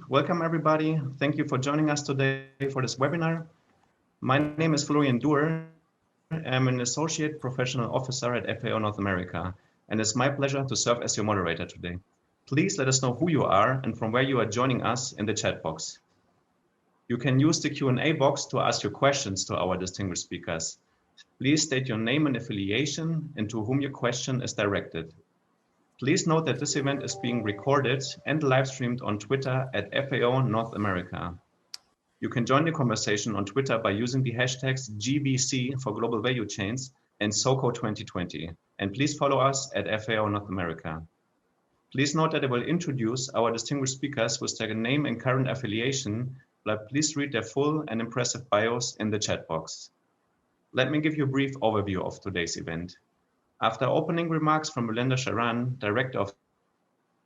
Welcome everybody. Thank you for joining us today for this webinar. My name is Florian Duer. I'm an Associate Professional Officer at FAO North America, and it's my pleasure to serve as your moderator today. Please let us know who you are and from where you are joining us in the chat box. You can use the Q&A box to ask your questions to our distinguished speakers. Please state your name and affiliation and to whom your question is directed. Please note that this event is being recorded and live streamed on Twitter at FAO North America. You can join the conversation on Twitter by using the hashtags GVC for Global Value Chains and SOCO2020. And please follow us at FAO North America. Please note that I will introduce our distinguished speakers with their name and current affiliation, but please read their full and impressive bios in the chat box. Let me give you a brief overview of today's event. After opening remarks from Melinda Sharan, Director of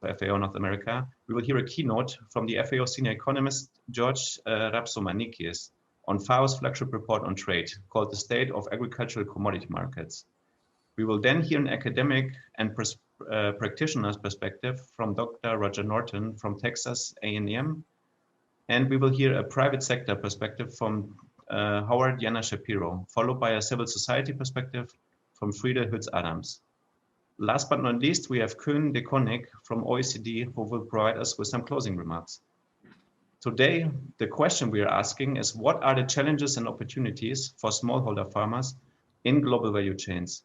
FAO North America, we will hear a keynote from the FAO Senior Economist, George Rapsomanikis, on FAO's flagship report on trade, called The State of Agricultural Commodity Markets. We will then hear an academic and practitioner's perspective from Dr. Roger Norton from Texas A&M, and we will hear a private sector perspective from Howard Yana Shapiro, followed by a civil society perspective from Friede Hütz-Adams. Last but not least, we have Koen de Konik from OECD, who will provide us with some closing remarks. Today, the question we are asking is, what are the challenges and opportunities for smallholder farmers in global value chains?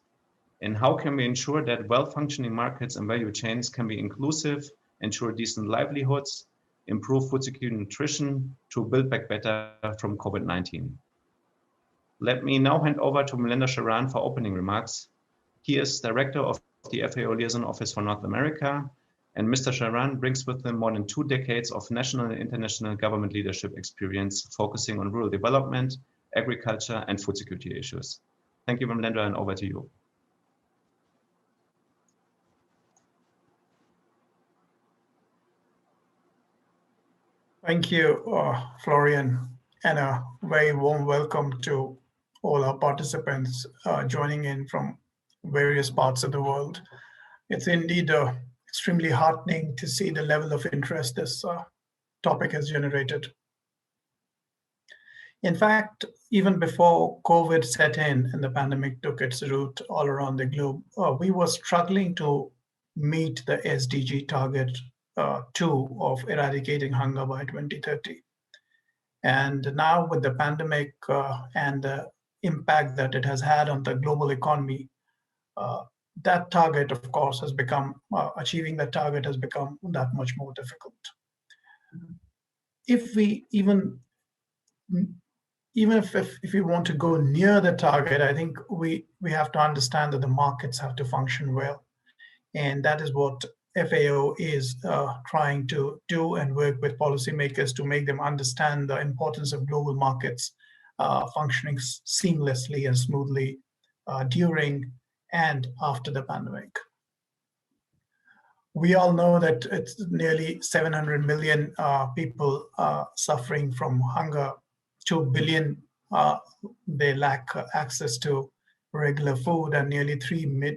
And how can we ensure that well-functioning markets and value chains can be inclusive, ensure decent livelihoods, improve food security and nutrition to build back better from COVID-19? Let me now hand over to Melinda Sharan for opening remarks. He is Director of the FAO Liaison Office for North America, and Mr. Sharan brings with him more than 2 decades of national and international government leadership experience focusing on rural development, agriculture, and food security issues. Thank you, Melinda, and over to you. Thank you, Florian, and a very warm welcome to all our participants joining in from various parts of the world. It's indeed extremely heartening to see the level of interest this topic has generated. In fact, even before COVID set in and the pandemic took its route all around the globe, we were struggling to meet the SDG target 2 of eradicating hunger by 2030. And now with the pandemic and the impact that it has had on the global economy, that target, of course, has become, achieving that target has become that much more difficult. If we even if we want to go near the target, I think we have to understand that the markets have to function well. And that is what FAO is trying to do and work with policymakers to make them understand the importance of global markets functioning seamlessly and smoothly during and after the pandemic. We all know that it's nearly 700 million people suffering from hunger. 2 billion, they lack access to regular food, and nearly 3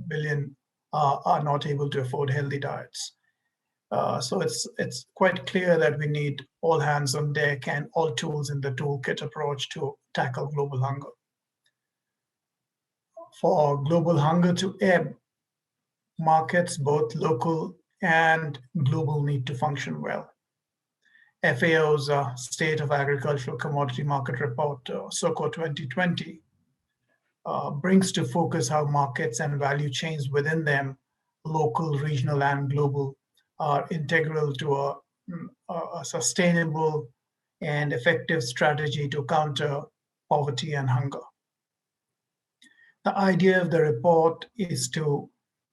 billion are not able to afford healthy diets. So it's quite clear that we need all hands on deck and all tools in the toolkit approach to tackle global hunger. For global hunger to ebb, markets, both local and global, need to function well. FAO's State of Agricultural Commodity Market Report, SOCO 2020, brings to focus how markets and value chains within them, local, regional, and global, are integral to a sustainable and effective strategy to counter poverty and hunger. The idea of the report is to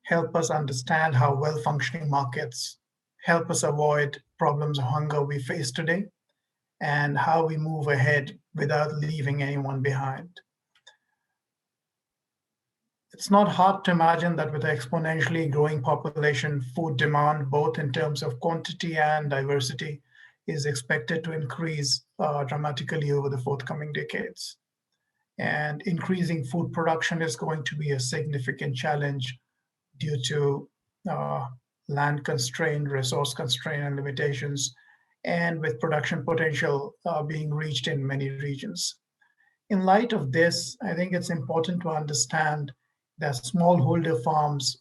help us understand how well-functioning markets help us avoid problems of hunger we face today, and how we move ahead without leaving anyone behind. It's not hard to imagine that with the exponentially growing population, food demand, both in terms of quantity and diversity, is expected to increase dramatically over the forthcoming decades. And increasing food production is going to be a significant challenge due to land constraint, resource constraint, and limitations, and with production potential being reached in many regions. In light of this, I think it's important to understand that smallholder farms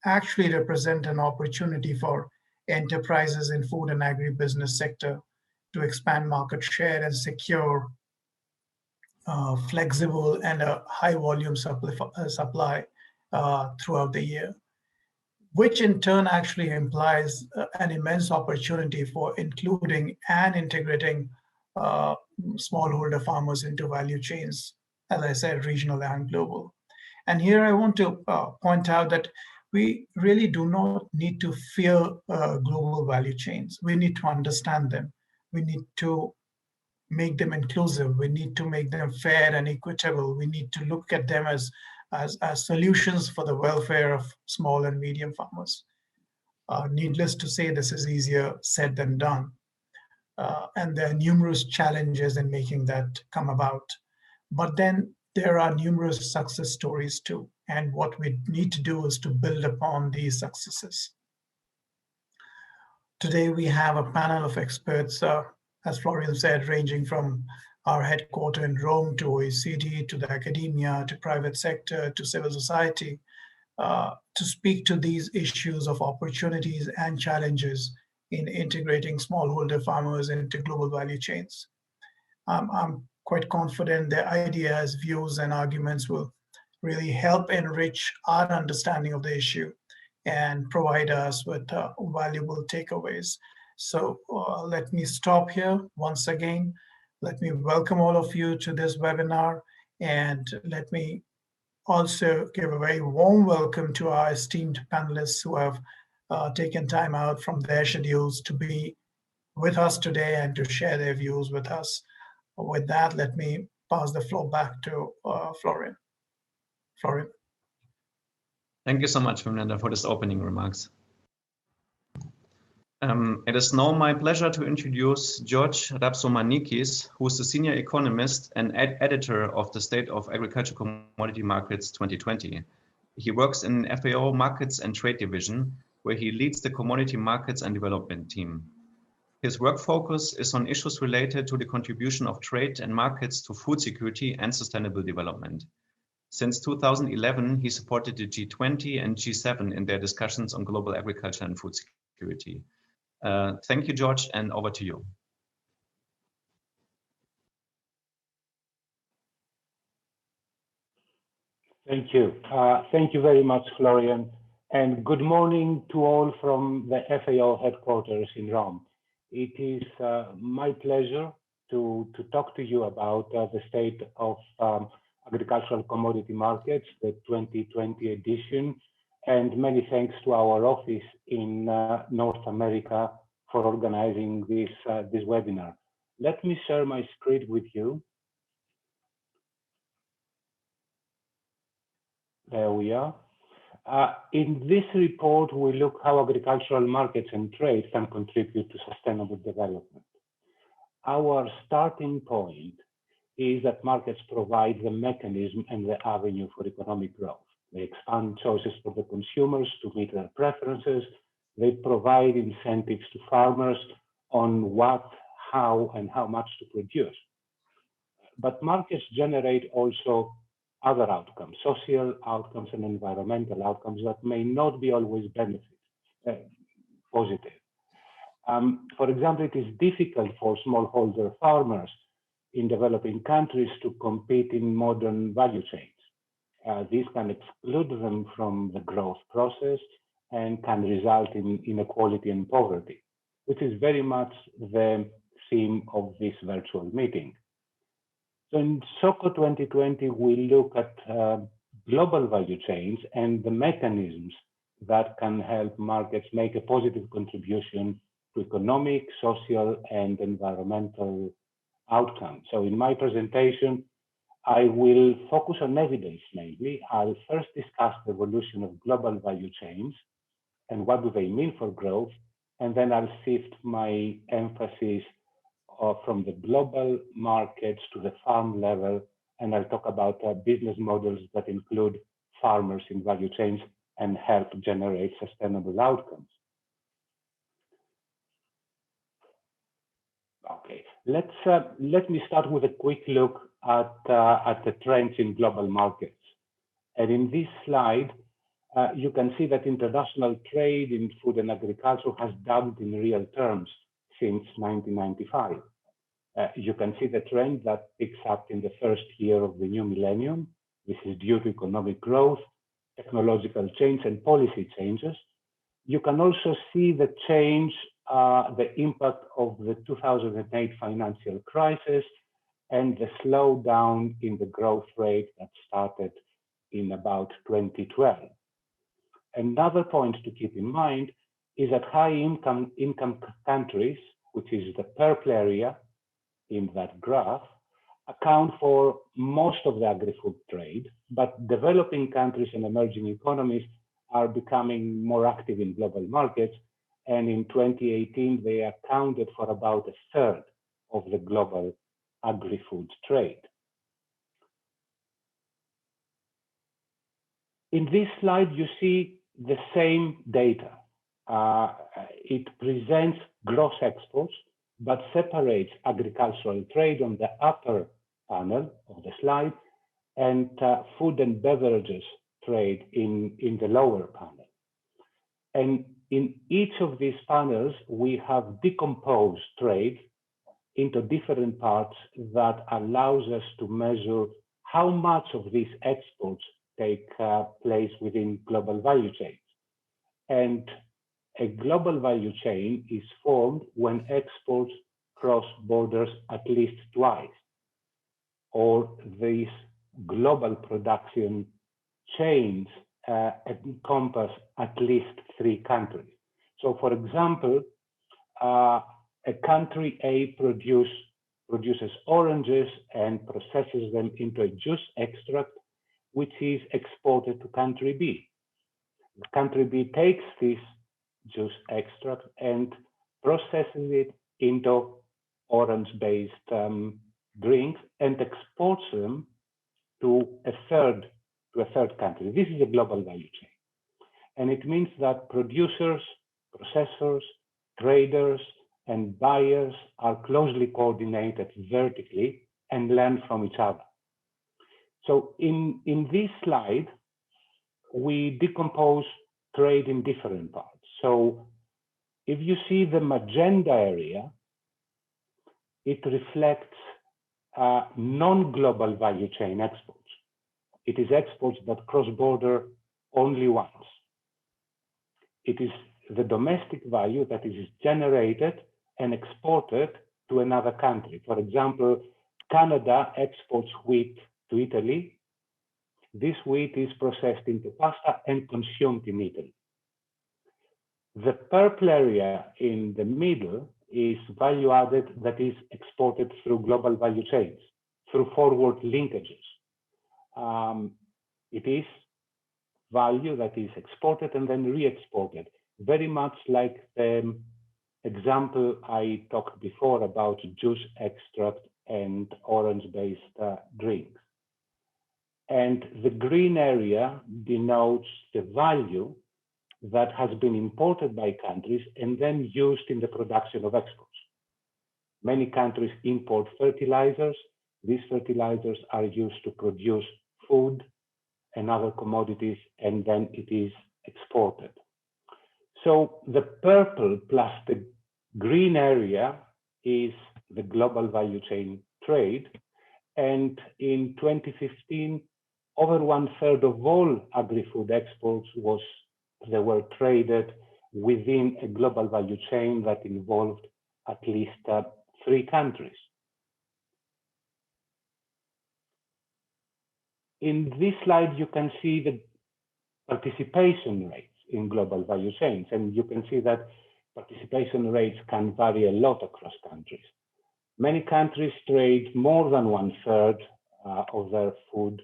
actually represent an opportunity for enterprises in food and agribusiness sector to expand market share and secure flexible and a high volume supply throughout the year, which in turn actually implies an immense opportunity for including and integrating smallholder farmers into value chains, as I said, regional and global. And here I want to point out that we really do not need to fear global value chains. We need to understand them. We need to make them inclusive. We need to make them fair and equitable. We need to look at them as solutions for the welfare of small and medium farmers. Needless to say, this is easier said than done. And there are numerous challenges in making that come about. But then there are numerous success stories too. And what we need to do is to build upon these successes. Today, we have a panel of experts, as Florian said, ranging from our headquarters in Rome to OECD, to the academia, to private sector, to civil society, to speak to these issues of opportunities and challenges in integrating smallholder farmers into global value chains. I'm quite confident their ideas, views, and arguments will really help enrich our understanding of the issue and provide us with valuable takeaways. So let me stop here once again. Let me welcome all of you to this webinar, and let me also give a very warm welcome to our esteemed panelists who have taken time out from their schedules to be with us today and to share their views with us. With that, let me pass the floor back to Florian. Florian. Thank you so much, Fernanda, for this opening remarks. It is now my pleasure to introduce George Rapsomanikis, who is the senior economist and editor of the State of Agriculture Commodity Markets 2020. He works in FAO Markets and Trade Division, where he leads the Commodity Markets and Development team. His work focus is on issues related to the contribution of trade and markets to food security and sustainable development. Since 2011, he supported the G20 and G7 in their discussions on global agriculture and food security. Thank you, George, and over to you. Thank you. Thank you very much, Florian. And good morning to all from the FAO headquarters in Rome. It is my pleasure to talk to you about the state of agricultural commodity markets, the 2020 edition, and many thanks to our office in North America for organizing this webinar. Let me share my screen with you. There we are. In this report, we look how agricultural markets and trade can contribute to sustainable development. Our starting point is that markets provide the mechanism and the avenue for economic growth. They expand choices for the consumers to meet their preferences. They provide incentives to farmers on what, how, and how much to produce. But markets generate also other outcomes, social outcomes and environmental outcomes that may not be always positive. For example, it is difficult for smallholder farmers in developing countries to compete in modern value chains. This can exclude them from the growth process and can result in inequality and poverty, which is very much the theme of this virtual meeting. So in SOCO 2020, we look at global value chains and the mechanisms that can help markets make a positive contribution to economic, social, and environmental outcomes. So in my presentation, I will focus on evidence mainly. I'll first discuss the evolution of global value chains and what do they mean for growth, and then I'll shift my emphasis from the global markets to the farm level, and I'll talk about business models that include farmers in value chains and help generate sustainable outcomes. Let me start with a quick look at the trends in global markets. And in this slide, you can see that international trade in food and agriculture has doubled in real terms since 1995. You can see the trend that picks up in the first year of the new millennium. This is due to economic growth, technological change, and policy changes. You can also see the change, the impact of the 2008 financial crisis and the slowdown in the growth rate that started in about 2012. Another point to keep in mind is that high income countries, which is the purple area in that graph, account for most of the agri-food trade, but developing countries and emerging economies are becoming more active in global markets. And in 2018, they accounted for about a third of the global agri-food trade. In this slide, you see the same data. It presents gross exports, but separates agricultural trade on the upper panel of the slide and food and beverages trade in the lower panel. And in each of these panels, we have decomposed trade into different parts that allows us to measure how much of these exports take place within global value chains. And a global value chain is formed when exports cross borders at least twice, or these global production chains encompass at least 3 countries. So for example, a country A produces oranges and processes them into a juice extract, which is exported to country B. Country B takes this juice extract and processes it into orange-based drinks and exports them to a third country. This is a global value chain. And it means that producers, processors, traders, and buyers are closely coordinated vertically and learn from each other. So in this slide, we decompose trade in different parts. So if you see the magenta area, it reflects non-global value chain exports. It is exports that cross border only once. It is the domestic value that is generated and exported to another country. For example, Canada exports wheat to Italy. This wheat is processed into pasta and consumed in Italy. The purple area in the middle is value added that is exported through global value chains, through forward linkages. It is value that is exported and then re-exported, very much like the example I talked before about juice extract and orange-based drinks. And the green area denotes the value that has been imported by countries and then used in the production of exports. Many countries import fertilizers. These fertilizers are used to produce food and other commodities, and then it is exported. So the purple plus the green area is the global value chain trade. And in 2015, over 1/3 of all agri-food exports were traded within a global value chain that involved at least 3 countries. In this slide, you can see the participation rates in global value chains, and you can see that participation rates can vary a lot across countries. Many countries trade more than 1/3 of their food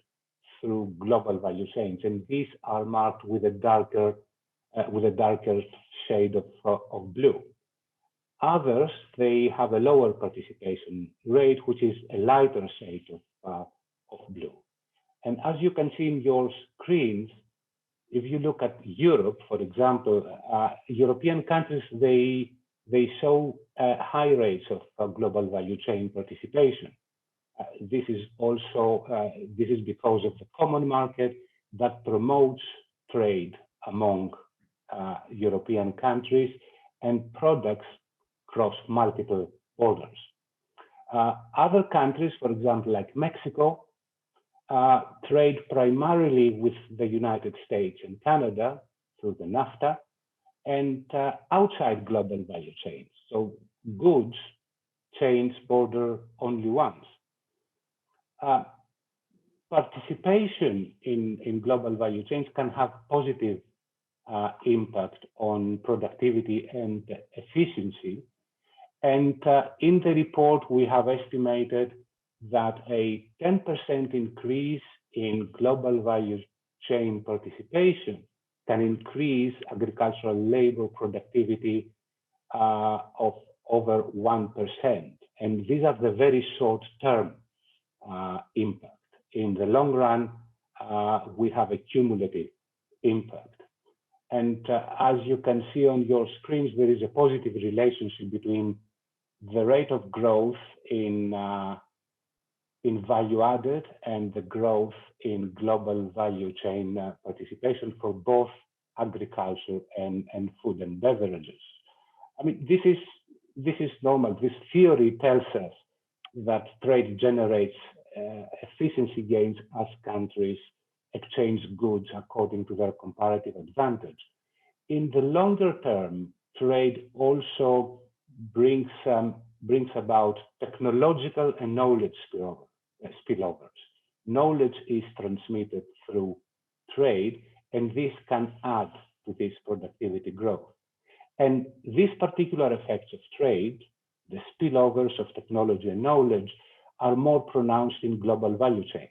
through global value chains, and these are marked with a darker shade of blue. Others, they have a lower participation rate, which is a lighter shade of blue. And as you can see in your screens, if you look at Europe, for example, European countries, they they show high rates of global value chain participation. This is because of the common market that promotes trade among European countries and products cross multiple borders. Other countries, for example, like Mexico, trade primarily with the United States and Canada through the NAFTA and outside global value chains. So goods change border only once. Participation in global value chains can have positive impact on productivity and efficiency. And in the report, we have estimated that a 10% increase in global value chain participation can increase agricultural labor productivity of over 1%. And these are the very short-term impact. In the long run, we have a cumulative impact. And as you can see on your screens, there is a positive relationship between the rate of growth in value added and the growth in global value chain participation for both agriculture and food and beverages. I mean, this is normal. This theory tells us that trade generates efficiency gains as countries exchange goods according to their comparative advantage. In the longer term, trade also brings about technological and knowledge spillovers. Knowledge is transmitted through trade, and this can add to this productivity growth. And these particular effects of trade, the spillovers of technology and knowledge, are more pronounced in global value chains,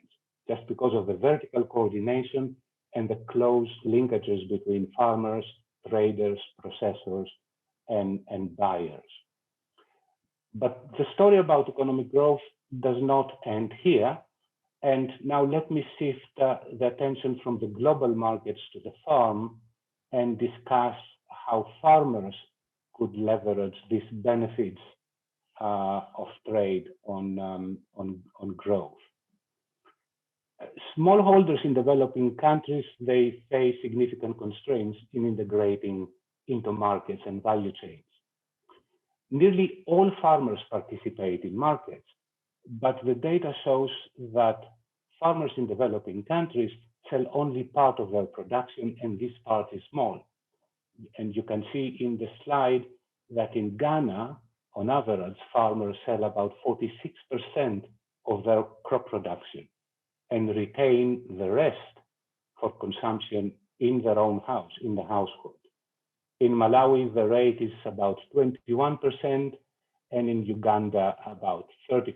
just because of the vertical coordination and the close linkages between farmers, traders, processors, and buyers. But the story about economic growth does not end here. And now let me shift the attention from the global markets to the farm and discuss how farmers could leverage these benefits of trade on growth. Smallholders in developing countries, they face significant constraints in integrating into markets and value chains. Nearly all farmers participate in markets, but the data shows that farmers in developing countries sell only part of their production, and this part is small. And you can see in the slide that in Ghana, on average, farmers sell about 46% of their crop production and retain the rest for consumption in their own house, in the household. In Malawi, the rate is about 21%, and in Uganda, about 30%.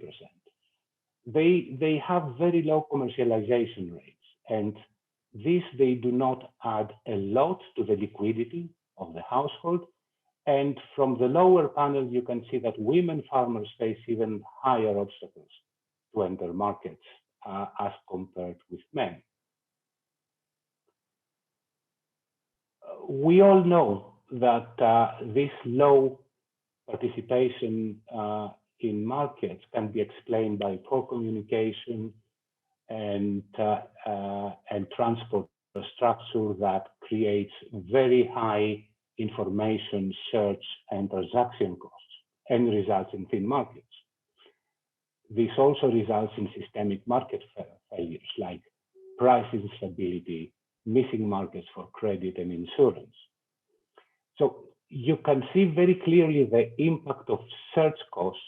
They have very low commercialization rates, and they do not add a lot to the liquidity of the household. And from the lower panel, you can see that women farmers face even higher obstacles to enter markets as compared with men. We all know that this low participation in markets can be explained by poor communication and transport structure that creates very high information search and transaction costs and results in thin markets. This also results in systemic market failures like price instability, missing markets for credit and insurance. So you can see very clearly the impact of search costs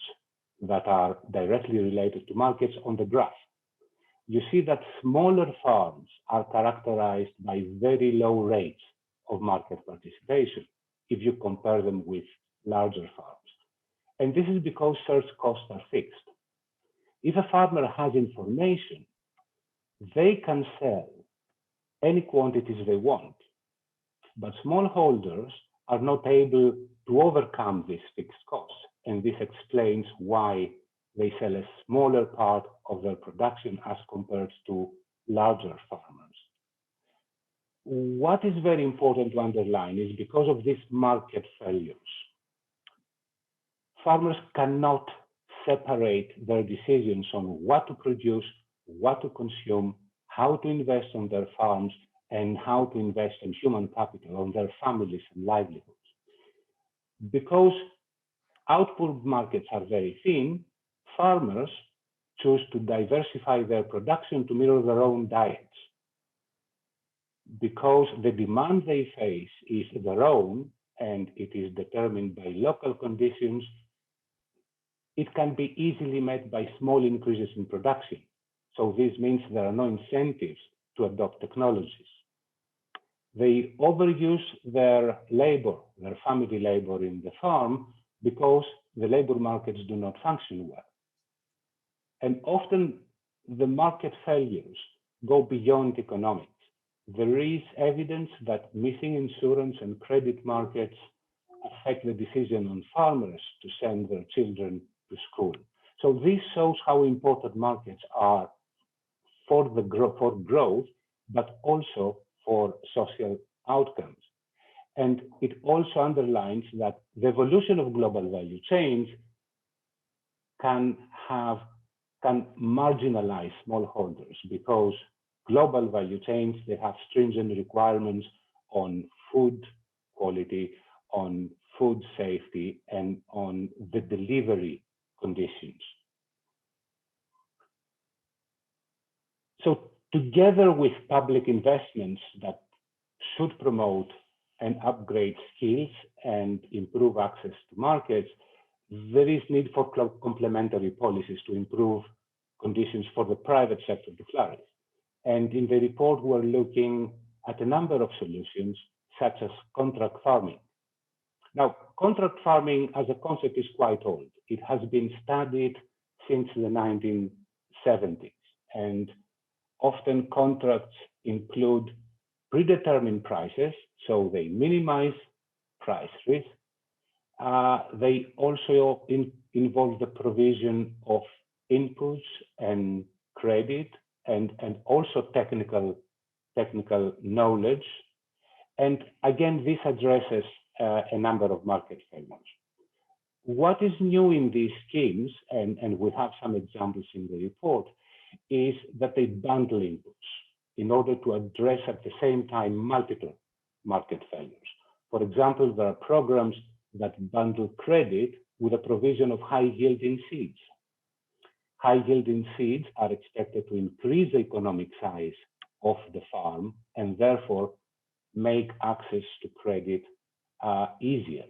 that are directly related to markets on the graph. You see that smaller farms are characterized by very low rates of market participation if you compare them with larger farms. And this is because search costs are fixed. If a farmer has information, they can sell any quantities they want, but smallholders are not able to overcome these fixed costs. And this explains why they sell a smaller part of their production as compared to larger farmers. What is very important to underline is because of these market failures, farmers cannot separate their decisions on what to produce, what to consume, how to invest on their farms, and how to invest in human capital on their families and livelihoods. Because output markets are very thin, farmers choose to diversify their production to mirror their own diets. Because the demand they face is their own and it is determined by local conditions, it can be easily met by small increases in production. So this means there are no incentives to adopt technologies. They overuse their labor, their family labor in the farm, because the labor markets do not function well. And often the market failures go beyond economics. There is evidence that missing insurance and credit markets affect the decision on farmers to send their children to school. So this shows how important markets are for growth, but also for social outcomes. And it also underlines that the evolution of global value chains can marginalize smallholders, because global value chains, they have stringent requirements on food quality, on food safety, and on the delivery conditions. So together with public investments that should promote and upgrade skills and improve access to markets, there is need for complementary policies to improve conditions for the private sector to flourish. And in the report, we're looking at a number of solutions, such as contract farming. Now, contract farming as a concept is quite old. It has been studied since the 1970s, and often contracts include predetermined prices, so they minimize price risk. They also involve the provision of inputs and credit, and also technical knowledge. And again, this addresses a number of market failures. What is new in these schemes, and we have some examples in the report, is that they bundle inputs in order to address at the same time multiple market failures. For example, there are programs that bundle credit with a provision of high-yielding seeds. High-yielding seeds are expected to increase the economic size of the farm and therefore make access to credit easier.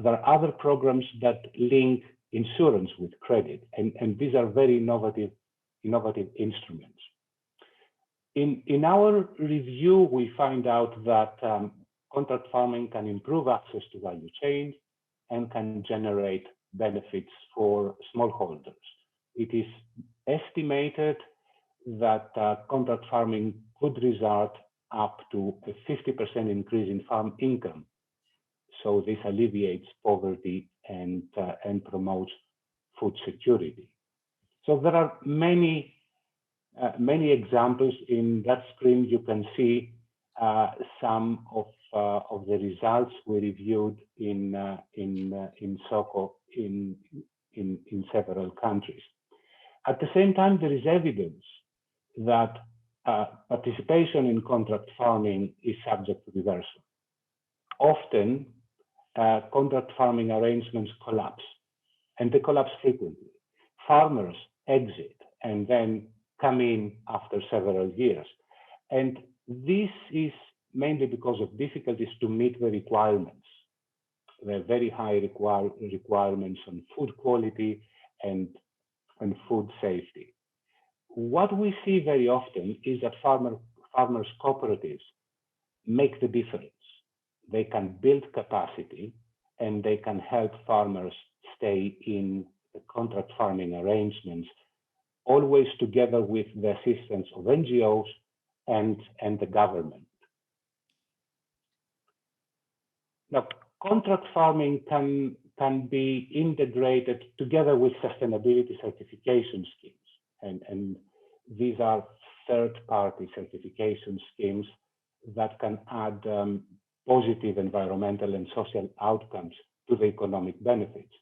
There are other programs that link insurance with credit, and these are very innovative instruments. In our review, we find out that contract farming can improve access to value chains and can generate benefits for smallholders. It is estimated that contract farming could result up to a 50% increase in farm income. So this alleviates poverty and promotes food security. So there are many examples. In that screen. You can see some of the results we reviewed in SOCO in several countries. At the same time, there is evidence that participation in contract farming is subject to reversal. Often, contract farming arrangements collapse, and they collapse frequently. Farmers exit and then come in after several years. And this is mainly because of difficulties to meet the requirements. There are very high requirements on food quality and food safety. What we see very often is that farmers' cooperatives make the difference. They can build capacity and they can help farmers stay in the contract farming arrangements, always together with the assistance of NGOs and the government. Now, contract farming can be integrated together with sustainability certification schemes. And these are third-party certification schemes that can add positive environmental and social outcomes to the economic benefits.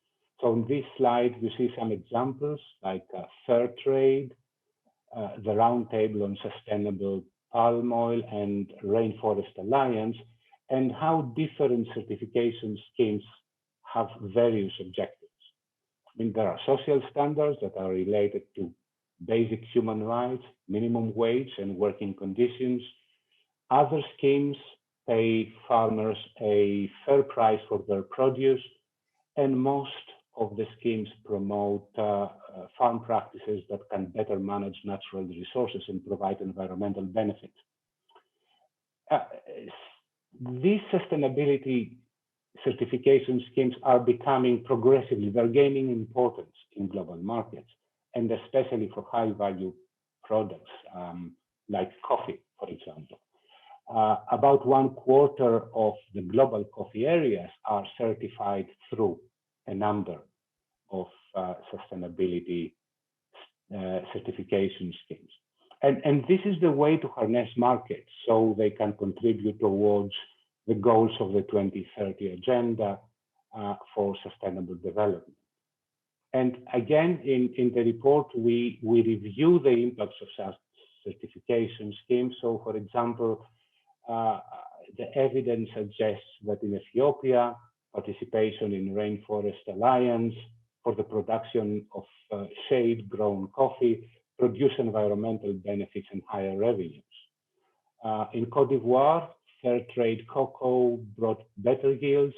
So on this slide, you see some examples like fair trade, the Roundtable on Sustainable Palm Oil, and Rainforest Alliance, and how different certification schemes have various objectives. I mean, there are social standards that are related to basic human rights, minimum wage, and working conditions. Other schemes pay farmers a fair price for their produce, and most of the schemes promote farm practices that can better manage natural resources and provide environmental benefits. These sustainability certification schemes are becoming progressively, they're gaining importance in global markets, and especially for high value products like coffee, for example. About 1/4 of the global coffee areas are certified through a number of sustainability certification schemes. And this is the way to harness markets so they can contribute towards the goals of the 2030 agenda for sustainable development. And again, in the report, we review the impacts of such certification schemes. So for example, the evidence suggests that in Ethiopia, participation in Rainforest Alliance for the production of shade-grown coffee produce environmental benefits and higher revenues. In Cote d'Ivoire, fair trade cocoa brought better yields,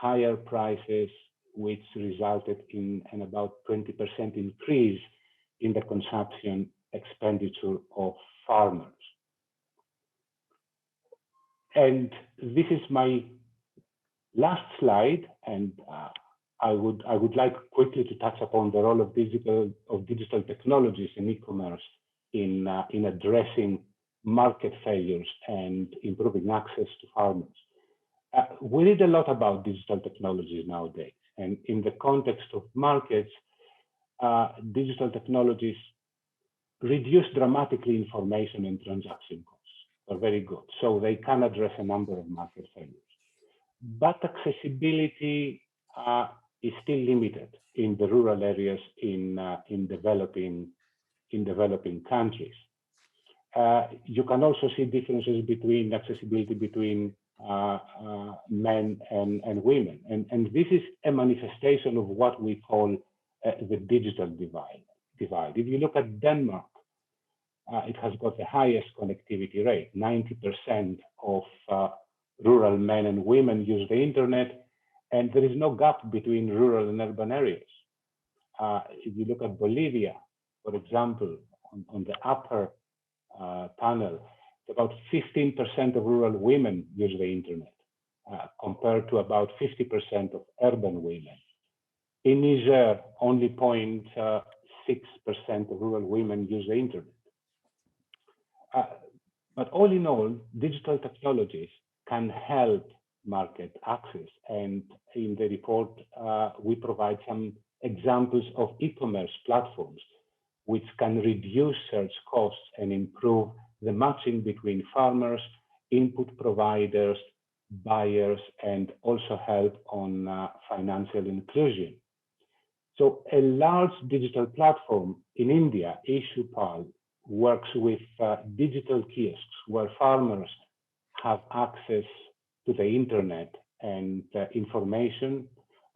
higher prices, which resulted in an about 20% increase in the consumption expenditure of farmers. And this is my last slide, and I would like quickly to touch upon the role of digital technologies in e-commerce in addressing market failures and improving access to farmers. We read a lot about digital technologies nowadays, and in the context of markets, digital technologies reduce dramatically information and transaction costs. Are very good, so they can address a number of market failures. But accessibility is still limited in the rural areas in developing countries. You can also see differences between accessibility between men and women, and this is a manifestation of what we call the digital divide. If you look at Denmark, it has got the highest connectivity rate. 90% of rural men and women use the internet, and there is no gap between rural and urban areas. If you look at Bolivia, for example, on the upper panel, about 15% of rural women use the internet, compared to about 50% of urban women. In Niger, only 0.6% of rural women use the internet. But all in all, digital technologies can help market access. And in the report, we provide some examples of e-commerce platforms which can reduce search costs and improve the matching between farmers, input providers, buyers, and also help on financial inclusion. So a large digital platform in India, IssuePal, works with digital kiosks where farmers have access to the internet and information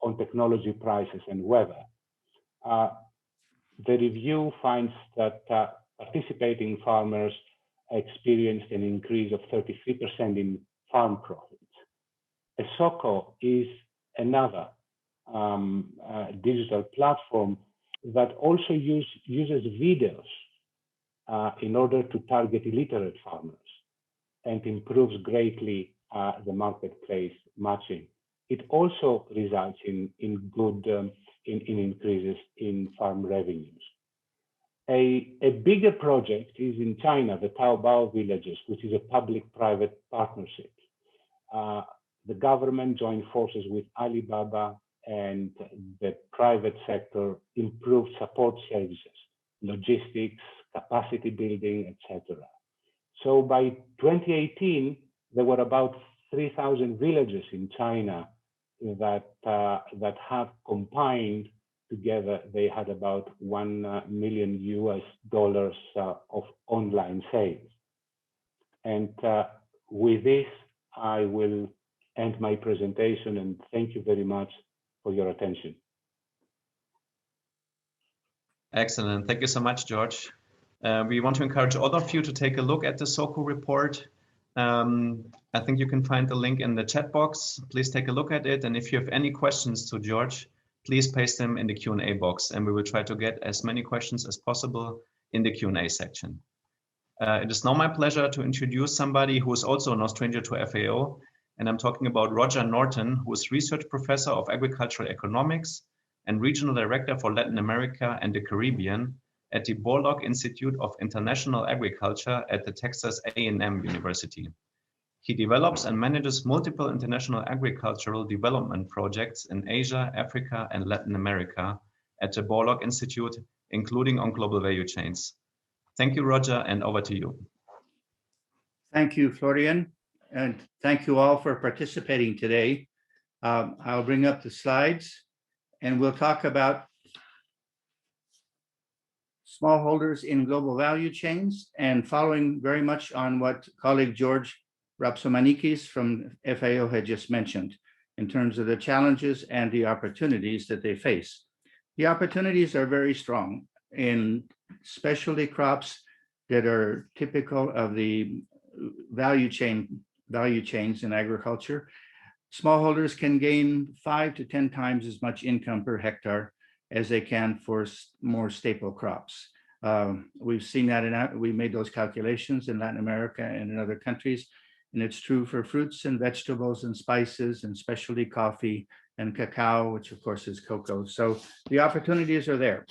on technology prices and weather. The review finds that participating farmers experienced an increase of 33% in farm profits. Esoko is another digital platform that also uses videos in order to target illiterate farmers and improves greatly the marketplace matching. It also results in good in increases in farm revenues. A bigger project is in China, the Taobao villages, which is a public-private partnership. The government joined forces with Alibaba and the private sector improved support services, logistics, capacity building, etc. So by 2018, there were about 3,000 villages in China that have combined together, they had about $1 million of online sales. And with this, I will end my presentation, and thank you very much for your attention. Excellent. Thank you so much, George. We want to encourage all of you to take a look at the SOCO report. I think you can find the link in the chat box. Please take a look at it. And if you have any questions to George, please paste them in the Q&A box, and we will try to get as many questions as possible in the Q&A section. It is now my pleasure to introduce somebody who is also no stranger to FAO, and I'm talking about Roger Norton, who is Research Professor of Agricultural Economics and Regional Director for Latin America and the Caribbean at the Borlaug Institute of International Agriculture at the Texas A&M University. He develops and manages multiple international agricultural development projects in Asia, Africa, and Latin America at the Borlaug Institute, including on global value chains. Thank you, Roger, and over to you. Thank you, Florian, and thank you all for participating today. I'll bring up the slides, and we'll talk about smallholders in global value chains, and following very much on what colleague George Rapsomanikis from FAO had just mentioned in terms of the challenges and the opportunities that they face. The opportunities are very strong in specialty crops that are typical of the value chains in agriculture. Smallholders can gain 5 to 10 times as much income per hectare as they can for more staple crops. We've seen that we made those calculations in Latin America and in other countries, and it's true for fruits and vegetables and spices and specialty coffee and cacao, which of course is cocoa. So the opportunities are there.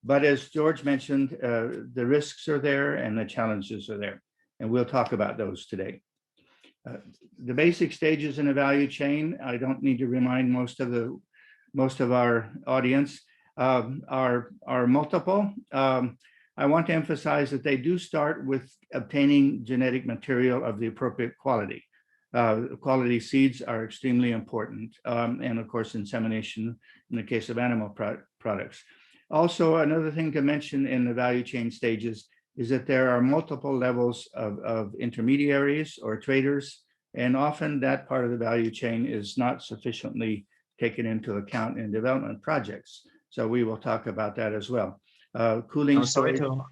But as George mentioned, the risks are there and the challenges are there, and we'll talk about those today. The basic stages in a value chain, I don't need to remind most of our audience, are multiple. I want to emphasize that they do start with obtaining genetic material of the appropriate quality. Quality seeds are extremely important, and of course insemination in the case of animal products. Also, another thing to mention in the value chain stages is that there are multiple levels of intermediaries or traders, and often that part of the value chain is not sufficiently taken into account in development projects. So we will talk about that as well. Cooling. I'm sorry to,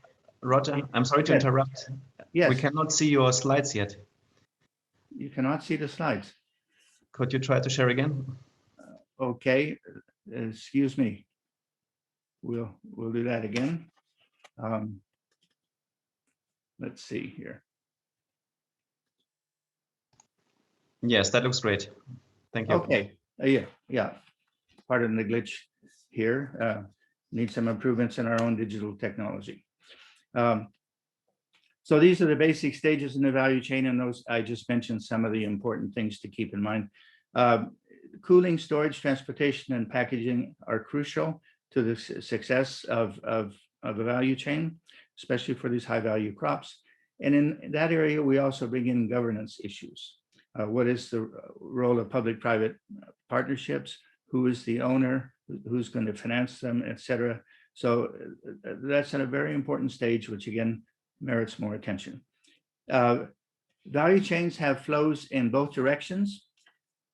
Roger, I'm sorry to interrupt. Yes. We cannot see your slides yet. You cannot see the slides. Could you try to share again? Okay, excuse me. We'll do that again. Let's see here. Yes, that looks great. Thank you. Okay, yeah. Pardon the glitch here. Need some improvements in our own digital technology. So these are the basic stages in the value chain, and those I just mentioned some of the important things to keep in mind. Cooling, storage, transportation, and packaging are crucial to the success of a value chain, especially for these high value crops. And in that area, we also bring in governance issues. What is the role of public-private partnerships? Who is the owner? Who's going to finance them, et cetera? So that's at a very important stage, which again merits more attention. Value chains have flows in both directions.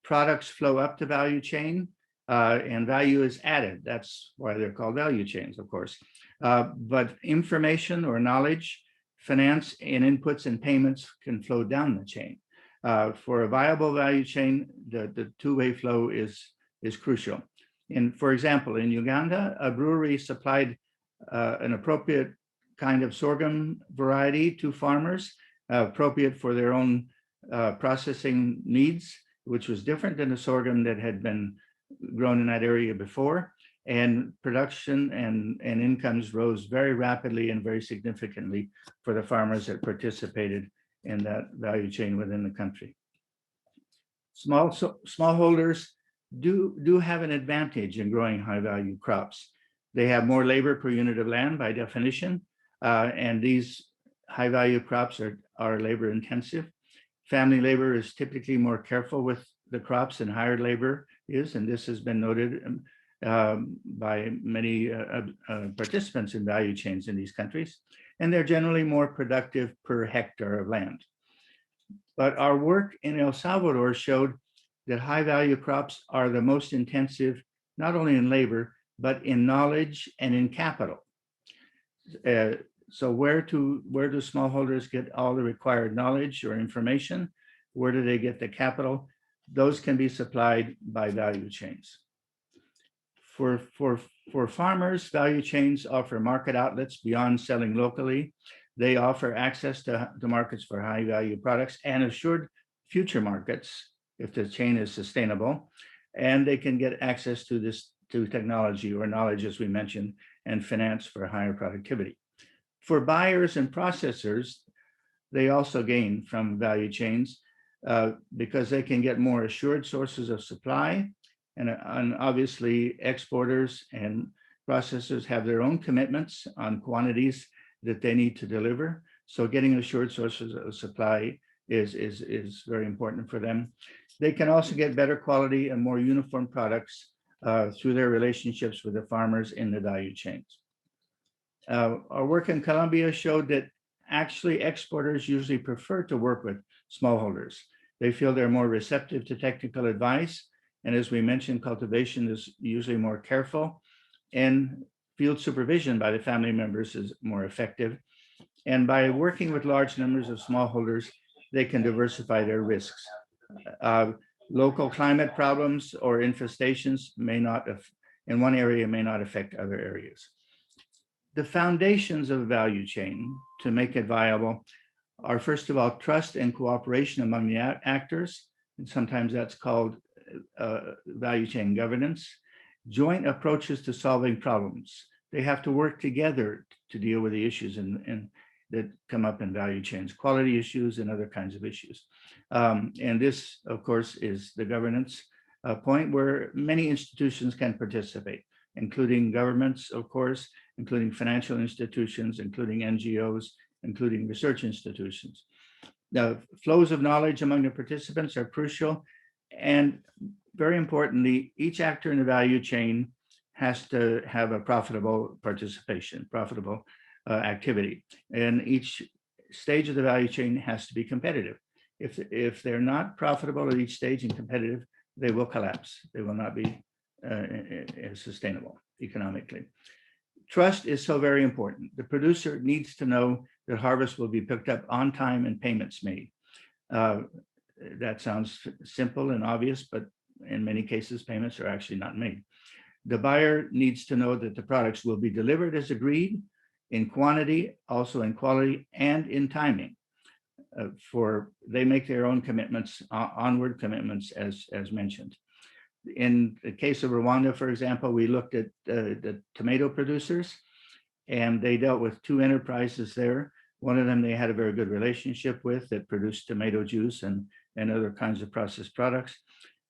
Products flow up the value chain, and value is added. That's why they're called value chains, of course. But information or knowledge, finance, and inputs and payments can flow down the chain. For a viable value chain, the two-way flow is crucial. For example, in Uganda, a brewery supplied an appropriate kind of sorghum variety to farmers, appropriate for their own processing needs, which was different than the sorghum that had been grown in that area before. And production and incomes rose very rapidly and very significantly for the farmers that participated in that value chain within the country. Smallholders do have an advantage in growing high value crops. They have more labor per unit of land by definition, and these high value crops are labor intensive. Family labor is typically more careful with the crops and hired labor is, and this has been noted by many participants in value chains in these countries, and they're generally more productive per hectare of land. But our work in El Salvador showed that high value crops are the most intensive, not only in labor, but in knowledge and in capital. So where do smallholders get all the required knowledge or information? Where do they get the capital? Those can be supplied by value chains. For farmers, value chains offer market outlets beyond selling locally. They offer access to markets for high value products and assured future markets if the chain is sustainable. And they can get access to technology or knowledge, as we mentioned, and finance for higher productivity. For buyers and processors, they also gain from value chains because they can get more assured sources of supply. And obviously, exporters and processors have their own commitments on quantities that they need to deliver. So getting assured sources of supply is very important for them. They can also get better quality and more uniform products through their relationships with the farmers in the value chains. Our work in Colombia showed that actually exporters usually prefer to work with smallholders. They feel they're more receptive to technical advice. And as we mentioned, cultivation is usually more careful, and field supervision by the family members is more effective. And by working with large numbers of smallholders, they can diversify their risks. Local climate problems or infestations in one area may not affect other areas. The foundations of a value chain to make it viable are, first of all, trust and cooperation among the actors, and sometimes that's called value chain governance. Joint approaches to solving problems. They have to work together to deal with the issues that come up in value chains, quality issues and other kinds of issues. And this, of course, is the governance point where many institutions can participate, including governments, of course, including financial institutions, including NGOs, including research institutions. The flows of knowledge among the participants are crucial. And very importantly, each actor in the value chain has to have a profitable participation, profitable activity. And each stage of the value chain has to be competitive. If they're not profitable at each stage and competitive, they will collapse. They will not be sustainable economically. Trust is so very important. The producer needs to know that harvest will be picked up on time and payments made. That sounds simple and obvious, but in many cases, payments are actually not made. The buyer needs to know that the products will be delivered as agreed in quantity, also in quality, and in timing. They make their own commitments, onward commitments, as mentioned. In the case of Rwanda, for example, we looked at the tomato producers, and they dealt with two enterprises there. One of them they had a very good relationship with that produced tomato juice and other kinds of processed products.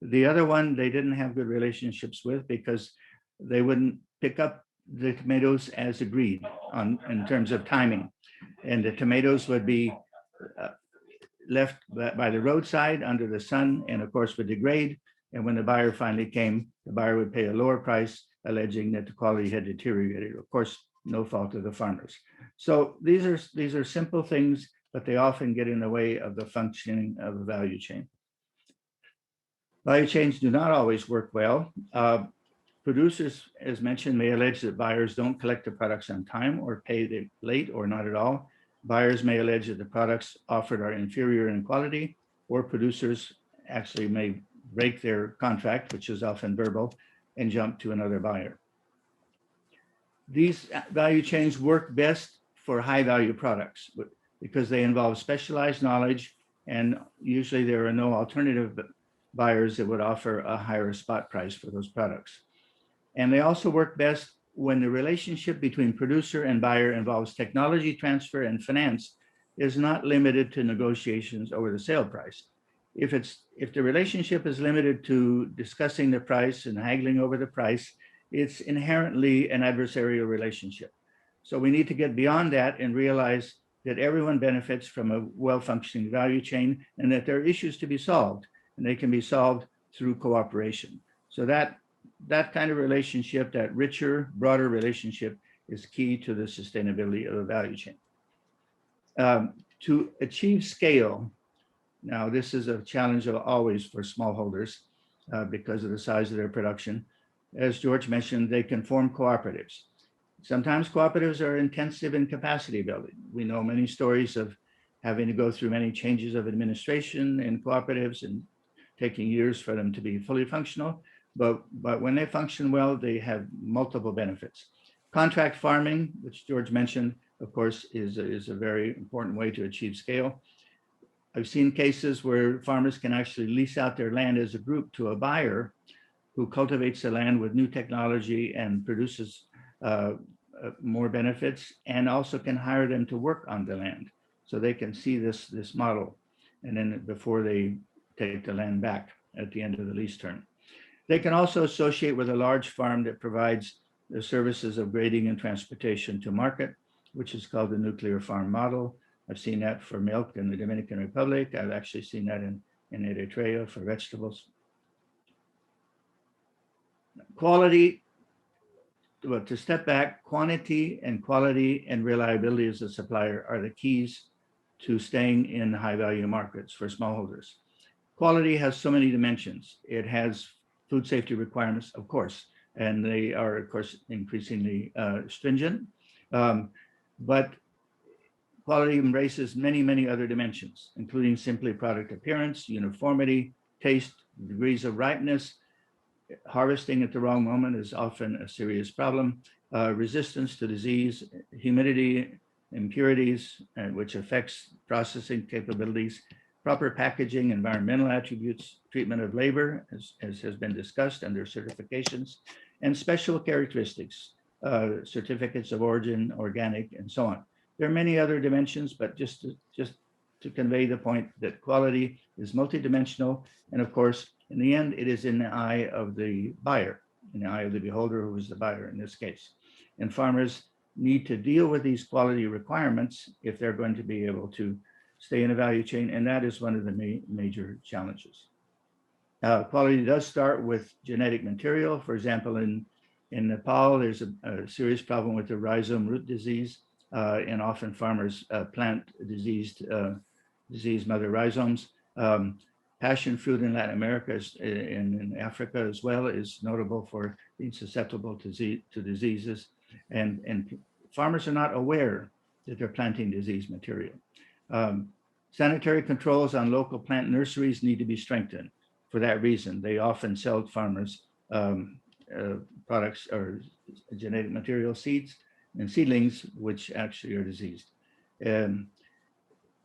The other one they didn't have good relationships with because they wouldn't pick up the tomatoes as agreed in terms of timing. And the tomatoes would be left by the roadside under the sun and of course would degrade. And when the buyer finally came, the buyer would pay a lower price, alleging that the quality had deteriorated. Of course, no fault of the farmers. So these are simple things, but they often get in the way of the functioning of the value chain. Value chains do not always work well. Producers, as mentioned, may allege that buyers don't collect the products on time or pay late or not at all. Buyers may allege that the products offered are inferior in quality, or producers actually may break their contract, which is often verbal, and jump to another buyer. These value chains work best for high value products because they involve specialized knowledge, and usually there are no alternative buyers that would offer a higher spot price for those products. And they also work best when the relationship between producer and buyer involves technology transfer and finance is not limited to negotiations over the sale price. If the relationship is limited to discussing the price and haggling over the price, it's inherently an adversarial relationship. So we need to get beyond that and realize that everyone benefits from a well-functioning value chain and that there are issues to be solved. and they can be solved through cooperation. So that kind of relationship, that richer, broader relationship, is key to the sustainability of the value chain. To achieve scale, now this is a challenge always for smallholders because of the size of their production. As George mentioned, they can form cooperatives. Sometimes cooperatives are intensive in capacity building. We know many stories of having to go through many changes of administration in cooperatives and taking years for them to be fully functional. But when they function well, they have multiple benefits. Contract farming, which George mentioned, of course, is a very important way to achieve scale. I've seen cases where farmers can actually lease out their land as a group to a buyer who cultivates the land with new technology and produces more benefits, and also can hire them to work on the land. So they can see this model, and then before they take the land back at the end of the lease term. They can also associate with a large farm that provides the services of grading and transportation to market, which is called the nuclear farm model. I've seen that for milk in the Dominican Republic. I've actually seen that in Eritrea for vegetables. Quality, well, to step back, quantity and quality and reliability as a supplier are the keys to staying in high value markets for smallholders. Quality has so many dimensions. It has food safety requirements, of course, and they are, of course, increasingly stringent. But quality embraces many, many other dimensions, including simply product appearance, uniformity, taste, degrees of ripeness. Harvesting at the wrong moment is often a serious problem. Resistance to disease, humidity, impurities, which affects processing capabilities, proper packaging, environmental attributes, treatment of labor, as has been discussed, and their certifications, and special characteristics, certificates of origin, organic, and so on. There are many other dimensions, but just to convey the point that quality is multidimensional, and of course, in the end, it is in the eye of the buyer, in the eye of the beholder, who is the buyer in this case. And farmers need to deal with these quality requirements if they're going to be able to stay in a value chain, and that is one of the major challenges. Quality does start with genetic material. For example, in Nepal, there's a serious problem with the rhizome root disease, and often farmers plant diseased mother rhizomes. Passion fruit in Latin America, in Africa as well, is notable for being susceptible to diseases, and farmers are not aware that they're planting diseased material. Sanitary controls on local plant nurseries need to be strengthened. For that reason, they often sell farmers products or genetic material seeds and seedlings which actually are diseased.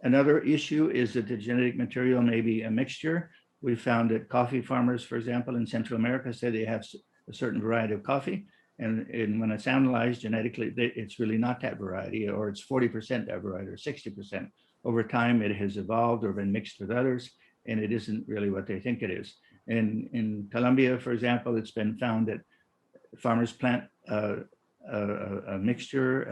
Another issue is that the genetic material may be a mixture. We found that coffee farmers, for example, in Central America, say they have a certain variety of coffee, and when it's analyzed genetically, it's really not that variety, or it's 40% that variety, or 60%. Over time, it has evolved or been mixed with others, and it isn't really what they think it is. In Colombia, for example, it's been found that farmers plant a mixture,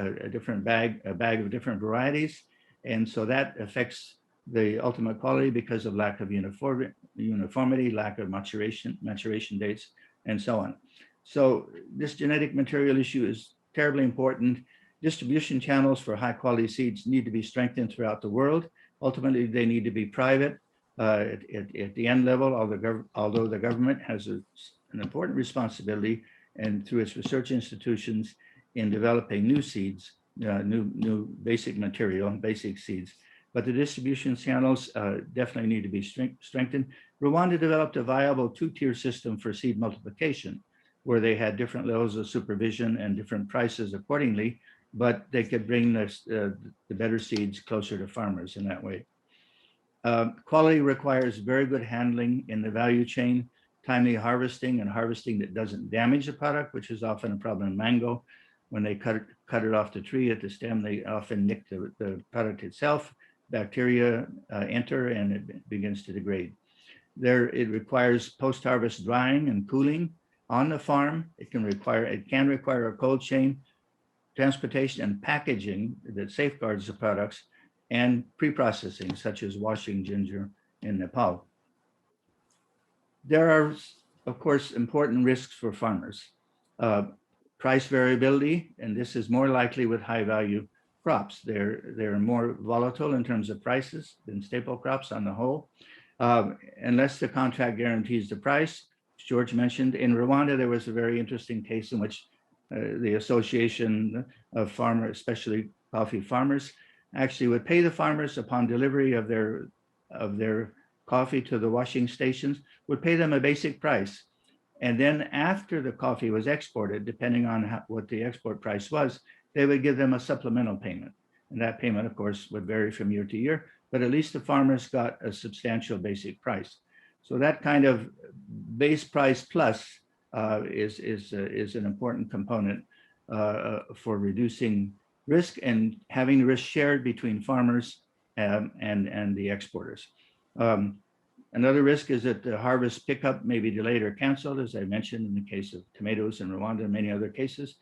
a bag of different varieties, and so that affects the ultimate quality because of lack of uniformity, lack of maturation dates, and so on. So this genetic material issue is terribly important. Distribution channels for high quality seeds need to be strengthened throughout the world. Ultimately, they need to be private at the end level, although the government has an important responsibility, and through its research institutions, in developing new seeds, new basic material, basic seeds. But the distribution channels definitely need to be strengthened. Rwanda developed a viable two-tier system for seed multiplication, where they had different levels of supervision and different prices accordingly, but they could bring the better seeds closer to farmers in that way. Quality requires very good handling in the value chain, timely harvesting, and harvesting that doesn't damage the product, which is often a problem in mango. When they cut it off the tree at the stem, they often nick the product itself. Bacteria enter and it begins to degrade. It requires post-harvest drying and cooling on the farm. It can require a cold chain, transportation, and packaging that safeguards the products, and pre-processing, such as washing ginger in Nepal. There are, of course, important risks for farmers. Price variability, and this is more likely with high value crops. They're more volatile in terms of prices than staple crops on the whole. Unless the contract guarantees the price, as George mentioned, in Rwanda, there was a very interesting case in which the Association of Farmers, especially coffee farmers, actually would pay the farmers upon delivery of their coffee to the washing stations, would pay them a basic price. And then after the coffee was exported, depending on what the export price was, they would give them a supplemental payment. And that payment, of course, would vary from year to year, but at least the farmers got a substantial basic price. So that kind of base price plus is an important component for reducing risk and having risk shared between farmers and the exporters. Another risk is that the harvest pickup may be delayed or canceled, as I mentioned in the case of tomatoes in Rwanda and many other cases.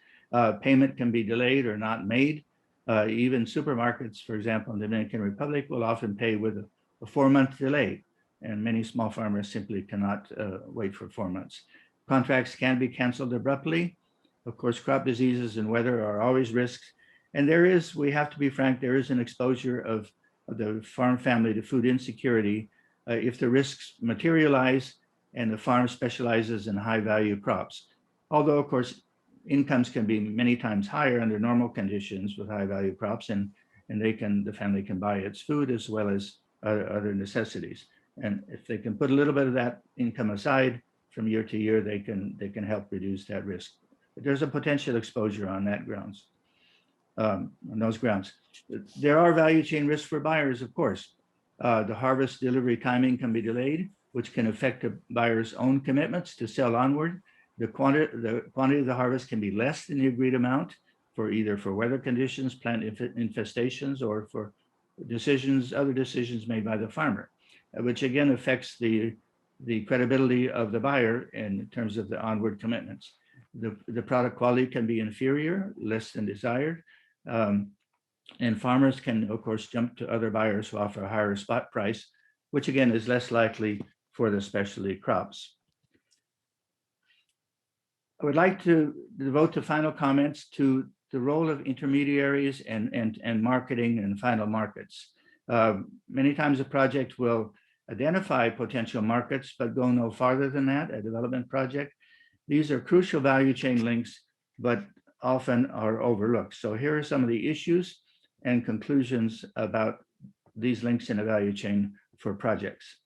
Payment can be delayed or not made. Even supermarkets, for example, in the Dominican Republic, will often pay with a 4-month delay, and many small farmers simply cannot wait for 4 months. Contracts can be canceled abruptly. Of course, crop diseases and weather are always risks. And there is, we have to be frank, there is an exposure of the farm family to food insecurity if the risks materialize and the farm specializes in high value crops. Although, of course, incomes can be many times higher under normal conditions with high value crops, and the family can buy its food as well as other necessities. And if they can put a little bit of that income aside from year to year, they can help reduce that risk. But there's a potential exposure on that grounds, on those grounds. There are value chain risks for buyers, of course. The harvest delivery timing can be delayed, which can affect the buyer's own commitments to sell onward. The quantity of the harvest can be less than the agreed amount for either for weather conditions, plant infestations, or for other decisions made by the farmer, which again affects the credibility of the buyer in terms of the onward commitments. The product quality can be inferior, less than desired. And farmers can, of course, jump to other buyers who offer a higher spot price, which again is less likely for the specialty crops. I would like to devote the final comments to the role of intermediaries and marketing and final markets. Many times a project will identify potential markets, but go no farther than that, a development project. These are crucial value chain links, but often are overlooked. So here are some of the issues and conclusions about these links in a value chain for projects.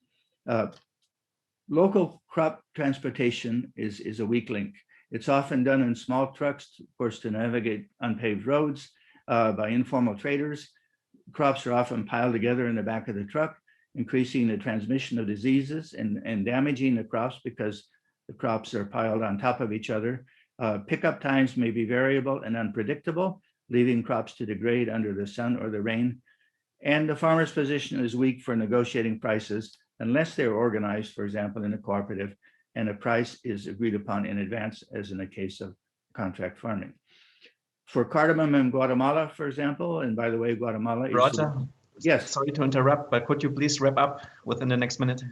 Local crop transportation is a weak link. It's often done in small trucks, of course, to navigate unpaved roads by informal traders. Crops are often piled together in the back of the truck, increasing the transmission of diseases and damaging the crops because the crops are piled on top of each other. Pickup times may be variable and unpredictable, leaving crops to degrade under the sun or the rain. And the farmer's position is weak for negotiating prices unless they're organized, for example, in a cooperative, and a price is agreed upon in advance, as in the case of contract farming. For cardamom in Guatemala, for example, and by the way, Guatemala is— Roger, yes. Sorry to interrupt, but could you please wrap up within the next minute?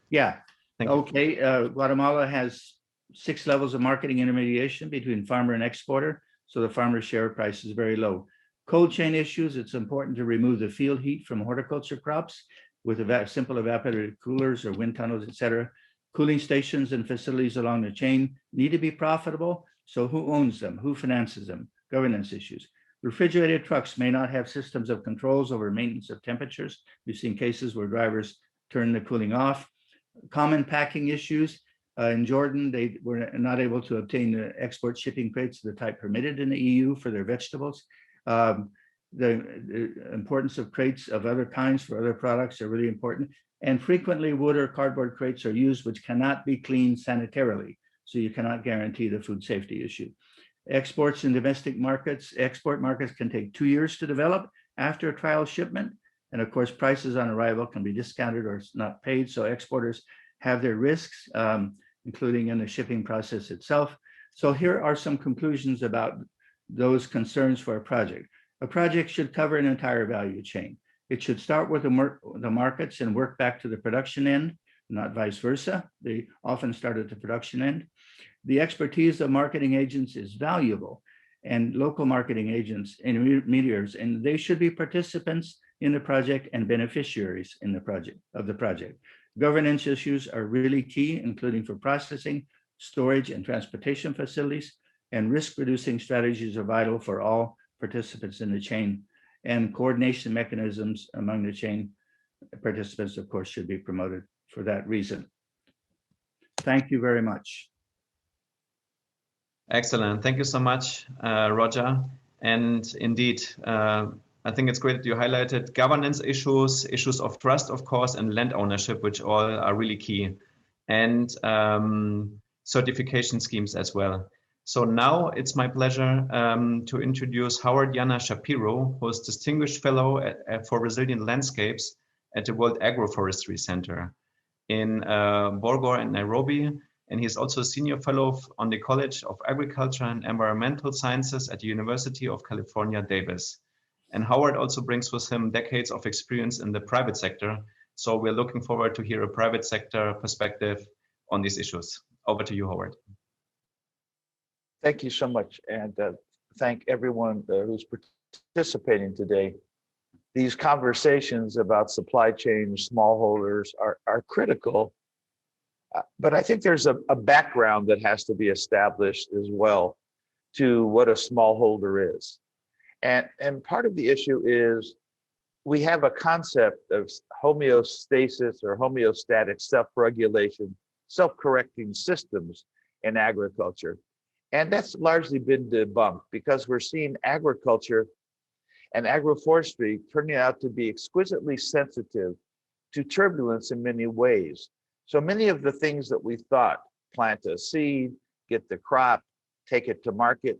Yeah. Thank you. Okay. Guatemala has 6 levels of marketing intermediation between farmer and exporter, so the farmer's share price is very low. Cold chain issues, it's important to remove the field heat from horticulture crops with simple evaporative coolers or wind tunnels, etc. Cooling stations and facilities along the chain need to be profitable. So who owns them? Who finances them? Governance issues. Refrigerated trucks may not have systems of controls over maintenance of temperatures. We've seen cases where drivers turn the cooling off. Common packing issues. In Jordan, they were not able to obtain the export shipping crates of the type permitted in the EU for their vegetables. The importance of crates of other kinds for other products are really important. And frequently wood or cardboard crates are used which cannot be cleaned sanitarily. So you cannot guarantee the food safety issue. Exports in domestic markets, export markets can take 2 years to develop after a trial shipment. And of course, prices on arrival can be discounted or not paid. So exporters have their risks, including in the shipping process itself. So here are some conclusions about those concerns for a project. A project should cover an entire value chain. It should start with the markets and work back to the production end, not vice versa. They often start at the production end. The expertise of marketing agents is valuable, and local marketing agents and intermediaries, and they should be participants in the project and beneficiaries in the project. Governance issues are really key, including for processing, storage, and transportation facilities, and risk-reducing strategies are vital for all participants in the chain, and coordination mechanisms among the chain participants, of course, should be promoted for that reason. Thank you very much. Excellent. Thank you so much, Roger. And indeed, I think it's great that you highlighted governance issues, issues of trust, of course, and land ownership, which all are really key, and certification schemes as well. So now it's my pleasure to introduce Howard Yana Shapiro, who is Distinguished Fellow for Resilient Landscapes at the World Agroforestry Center in Bogor and Nairobi. And he's also a Senior Fellow on the College of Agriculture and Environmental Sciences at the University of California, Davis. And Howard also brings with him decades of experience in the private sector. So we're looking forward to hear a private sector perspective on these issues. Over to you, Howard. Thank you so much, and thank everyone who's participating today. These conversations about supply chain smallholders are critical, but I think there's a background that has to be established as well to what a smallholder is. And part of the issue is we have a concept of homeostasis or homeostatic self-regulation, self-correcting systems in agriculture. And that's largely been debunked because we're seeing agriculture and agroforestry turning out to be exquisitely sensitive to turbulence in many ways. So many of the things that we thought, plant a seed, get the crop, take it to market,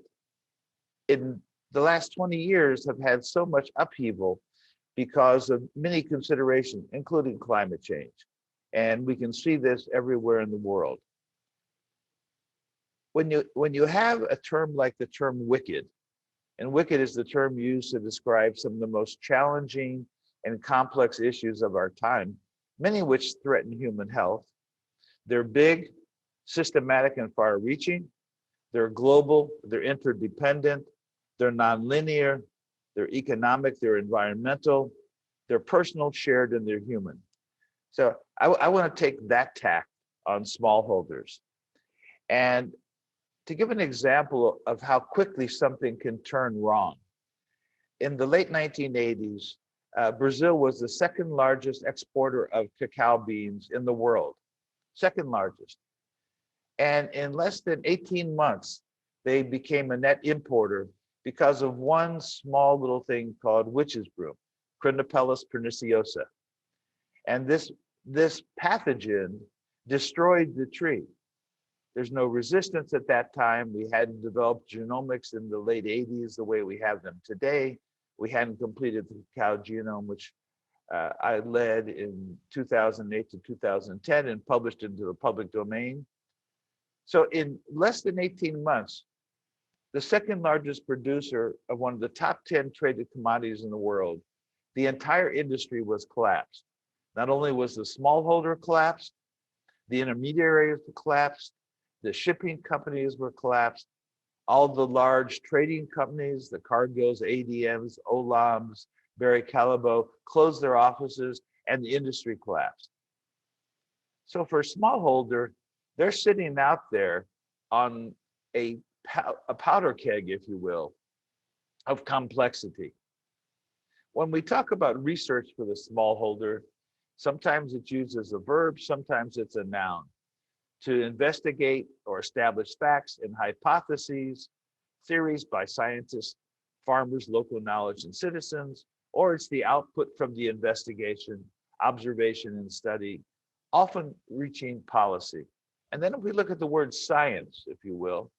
in the last 20 years have had so much upheaval because of many considerations, including climate change. And we can see this everywhere in the world. When you have a term like the term wicked, and wicked is the term used to describe some of the most challenging and complex issues of our time, many of which threaten human health. They're big, systematic, and far-reaching. They're global, they're interdependent, they're nonlinear, they're economic, they're environmental, they're personal, shared, and they're human. So I want to take that tack on smallholders. And to give an example of how quickly something can turn wrong, in the late 1980s, Brazil was the second largest exporter of cacao beans in the world, second largest. And in less than 18 months, they became a net importer because of one small little thing called witch's broom, Crinopellis perniciosa. And this pathogen destroyed the tree. There's no resistance at that time. We hadn't developed genomics in the late 80s the way we have them today. We hadn't completed the cacao genome, which I led in 2008 to 2010 and published into the public domain. So in less than 18 months, the second largest producer of one of the top 10 traded commodities in the world, the entire industry was collapsed. Not only was the smallholder collapsed, the intermediaries collapsed, the shipping companies were collapsed, all the large trading companies, the Cargills, ADMs, Olams, Barry Callebaut, closed their offices and the industry collapsed. So for a smallholder, they're sitting out there on a powder keg, if you will, of complexity. When we talk about research for the smallholder, sometimes it's used as a verb, sometimes it's a noun. To investigate or establish facts and hypotheses, theories by scientists, farmers, local knowledge, and citizens, or it's the output from the investigation, observation, and study, often reaching policy. And then if we look at the word science, if you will,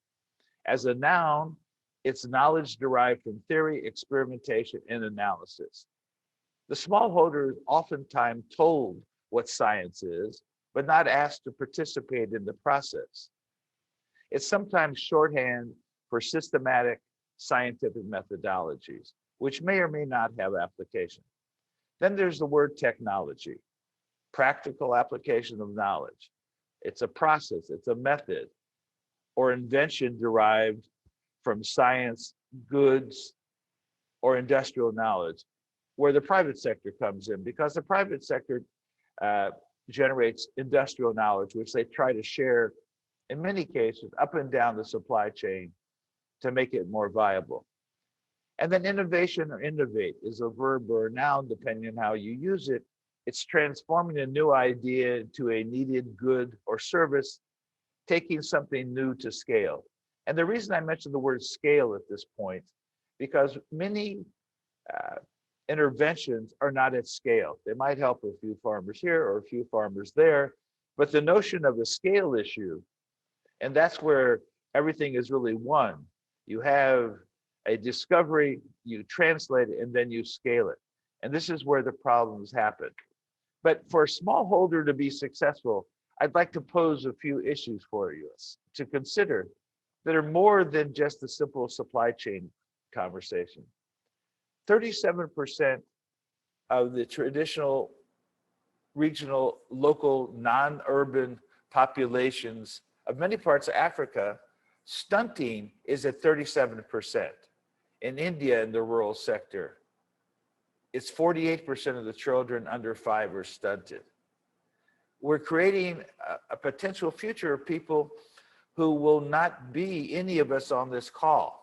as a noun, it's knowledge derived from theory, experimentation, and analysis. The smallholder is oftentimes told what science is, but not asked to participate in the process. It's sometimes shorthand for systematic scientific methodologies, which may or may not have application. Then there's the word technology. practical application of knowledge. It's a process, it's a method, or invention derived from science, goods, or industrial knowledge, where the private sector comes in, because the private sector generates industrial knowledge, which they try to share, in many cases, up and down the supply chain to make it more viable. And then innovation or innovate is a verb or a noun, depending on how you use it. It's transforming a new idea into a needed good or service, taking something new to scale. And the reason I mentioned the word scale at this point, because many interventions are not at scale. They might help a few farmers here or a few farmers there, but the notion of a scale issue, and that's where everything is really one. You have a discovery, you translate it, and then you scale it. And this is where the problems happen. But for a smallholder to be successful, I'd like to pose a few issues for you to consider that are more than just the simple supply chain conversation. 37% of the traditional, regional, local, non-urban populations of many parts of Africa, stunting is at 37%. In India, in the rural sector, it's 48% of the children under 5 are stunted. We're creating a potential future of people who will not be any of us on this call.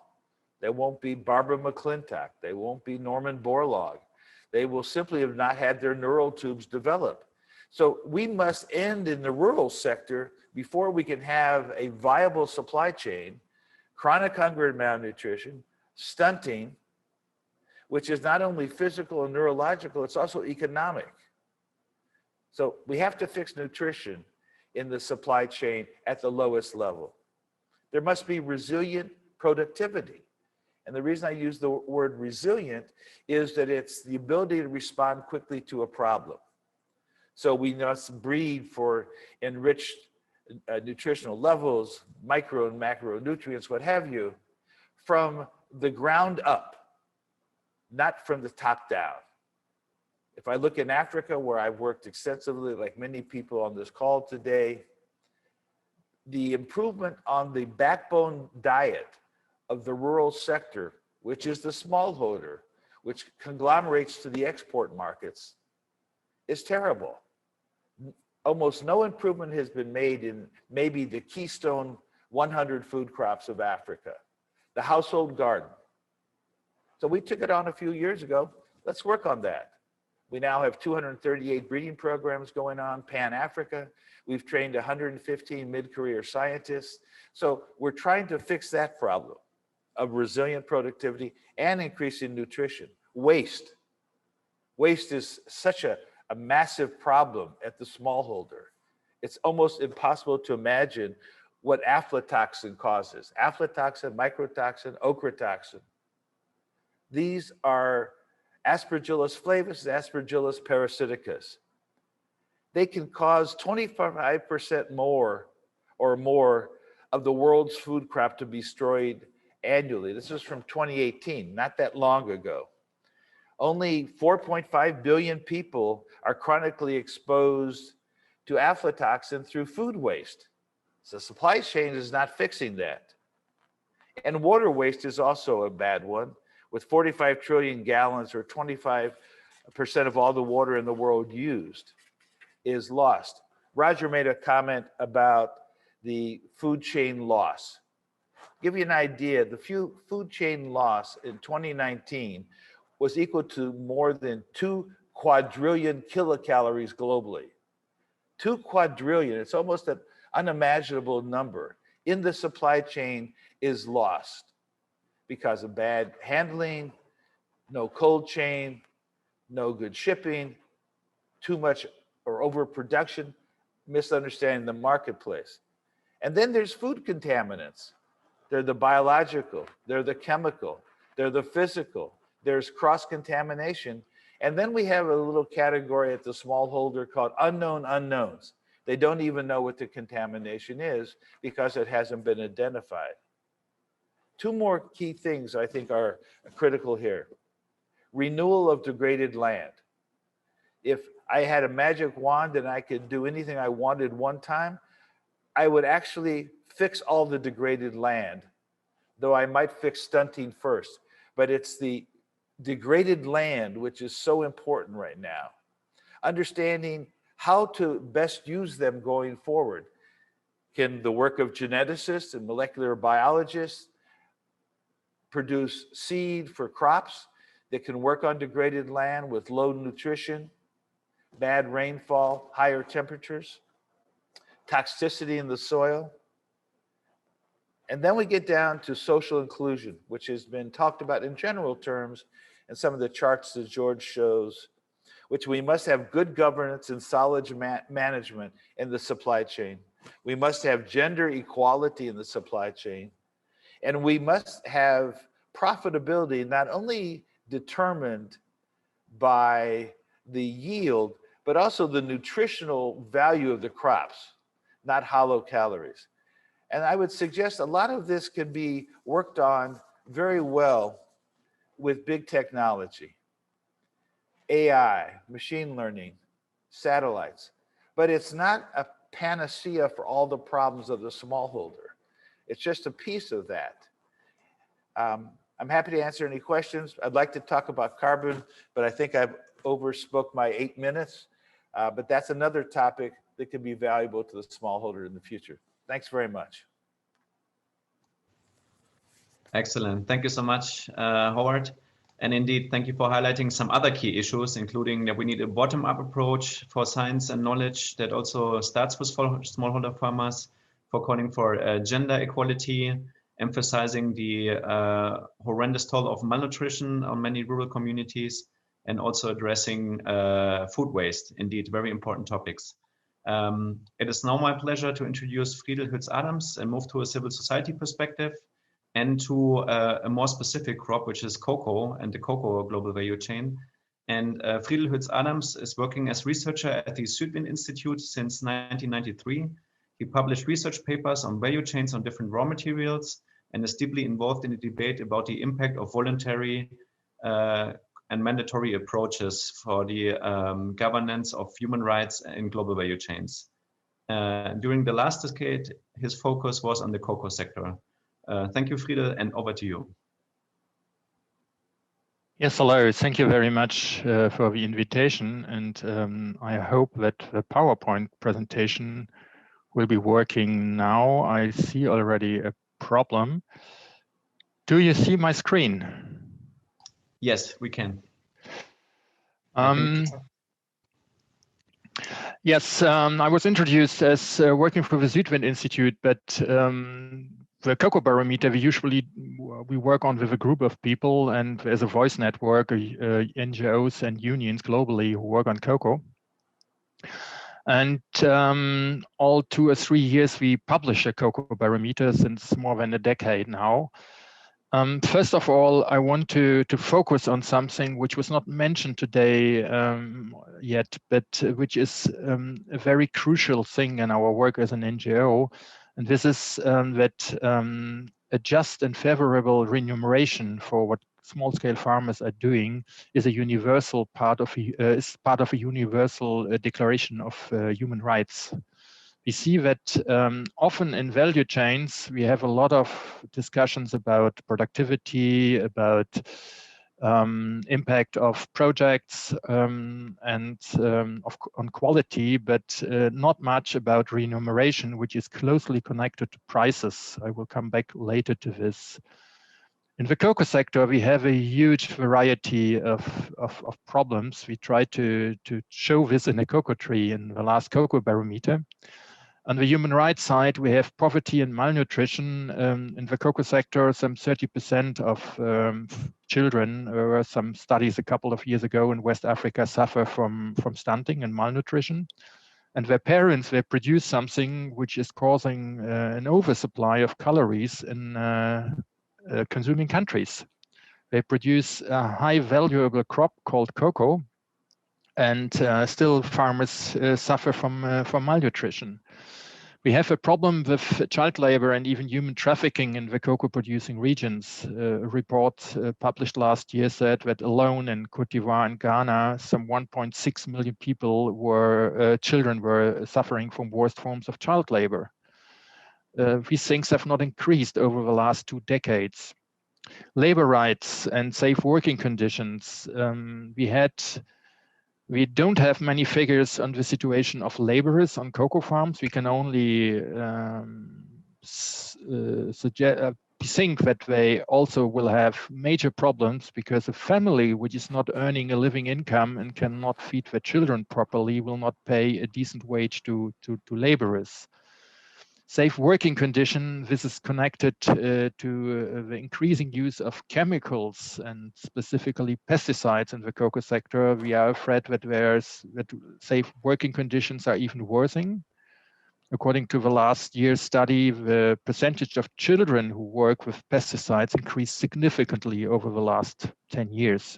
They won't be Barbara McClintock. They won't be Norman Borlaug. They will simply have not had their neural tubes developed. So we must end in the rural sector before we can have a viable supply chain, chronic hunger and malnutrition, stunting, which is not only physical and neurological, it's also economic. So we have to fix nutrition in the supply chain at the lowest level. There must be resilient productivity. And the reason I use the word resilient is that it's the ability to respond quickly to a problem. So we must breed for enriched nutritional levels, micro and macronutrients, what have you, from the ground up, not from the top down. If I look in Africa, where I've worked extensively, like many people on this call today, the improvement on the backbone diet of the rural sector, which is the smallholder, which conglomerates to the export markets, is terrible. Almost no improvement has been made in maybe the keystone 100 food crops of Africa, the household garden. So we took it on a few years ago. Let's work on that. We now have 238 breeding programs going on, Pan-Africa. We've trained 115 mid-career scientists. So we're trying to fix that problem of resilient productivity and increasing nutrition. Waste. Waste is such a massive problem at the smallholder. It's almost impossible to imagine what aflatoxin causes. Aflatoxin, mycotoxin, ochratoxin. These are Aspergillus flavus, Aspergillus parasiticus. They can cause 25% more or more of the world's food crop to be destroyed annually. This is from 2018, not that long ago. Only 4.5 billion people are chronically exposed to aflatoxin through food waste. So supply chain is not fixing that. And water waste is also a bad one, with 45 trillion gallons or 25% of all the water in the world used is lost. Roger made a comment about the food chain loss. Give you an idea, the food chain loss in 2019 was equal to more than 2 quadrillion kilocalories globally. 2 quadrillion, it's almost an unimaginable number in the supply chain is lost because of bad handling, no cold chain, no good shipping, too much or overproduction, misunderstanding the marketplace. And then there's food contaminants. They're the biological, they're the chemical, they're the physical, there's cross-contamination. And then we have a little category at the smallholder called unknown unknowns. They don't even know what the contamination is because it hasn't been identified. 2 more key things I think are critical here. Renewal of degraded land. If I had a magic wand and I could do anything I wanted one time, I would actually fix all the degraded land, though I might fix stunting first. But it's the degraded land which is so important right now. Understanding how to best use them going forward. Can the work of geneticists and molecular biologists produce seed for crops that can work on degraded land with low nutrition, bad rainfall, higher temperatures, toxicity in the soil? And then we get down to social inclusion, which has been talked about in general terms in some of the charts that George shows, which we must have good governance and solid management in the supply chain. We must have gender equality in the supply chain. And we must have profitability not only determined by the yield, but also the nutritional value of the crops, not hollow calories. And I would suggest a lot of this can be worked on very well with big technology, AI, machine learning, satellites. But it's not a panacea for all the problems of the smallholder. It's just a piece of that. I'm happy to answer any questions. I'd like to talk about carbon, but I think I've overspoke my 8 minutes. But that's another topic that could be valuable to the smallholder in the future. Thanks very much. Excellent. Thank you so much, Howard. And indeed, thank you for highlighting some other key issues, including that we need a bottom-up approach for science and knowledge that also starts with smallholder farmers, for calling for gender equality, emphasizing the horrendous toll of malnutrition on many rural communities, and also addressing food waste. Indeed, very important topics. It is now my pleasure to introduce Friedel Hütz-Adams and move to a civil society perspective and to a more specific crop, which is cocoa and the cocoa global value chain. And Friedel Hütz-Adams is working as researcher at the Südwind Institute since 1993. He published research papers on value chains on different raw materials and is deeply involved in the debate about the impact of voluntary and mandatory approaches for the governance of human rights in global value chains. During the last decade, his focus was on the cocoa sector. Thank you, Friedel, and over to you. Yes, hello. Thank you very much for the invitation. And I hope that the PowerPoint presentation will be working now. I see already a problem. Do you see my screen? Yes, we can. Yes, I was introduced as working for the Südwind Institute, but the cocoa barometer we work on with a group of people and as a voice network, NGOs and unions globally who work on cocoa. And all 2 or 3 years we publish a cocoa barometer since more than a decade now. First of all, I want to focus on something which was not mentioned today yet, but which is a very crucial thing in our work as an NGO. And this is that a just and favorable remuneration for what small-scale farmers are doing is a universal part of a universal declaration of human rights. We see that often in value chains, we have a lot of discussions about productivity, about impact of projects and on quality, but not much about remuneration, which is closely connected to prices. I will come back later to this. In the cocoa sector, we have a huge variety of problems. We try to show this in a cocoa tree in the last cocoa barometer. On the human rights side, we have poverty and malnutrition. In the cocoa sector, some 30% of children, there were some studies a couple of years ago in West Africa, suffer from stunting and malnutrition. And their parents, they produce something which is causing an oversupply of calories in consuming countries. They produce a high valuable crop called cocoa, and still farmers suffer from malnutrition. We have a problem with child labor and even human trafficking in the cocoa producing regions. A report published last year said that alone in Cote d'Ivoire and Ghana, some 1.6 million people children were suffering from worst forms of child labor. These things have not increased over the last 2 decades. Labor rights and safe working conditions. We don't have many figures on the situation of laborers on cocoa farms. We can only think that they also will have major problems because a family which is not earning a living income and cannot feed their children properly will not pay a decent wage to laborers. Safe working condition, this is connected to the increasing use of chemicals and specifically pesticides in the cocoa sector. We are afraid that safe working conditions are even worsening. According to the last year's study, the percentage of children who work with pesticides increased significantly over the last 10 years.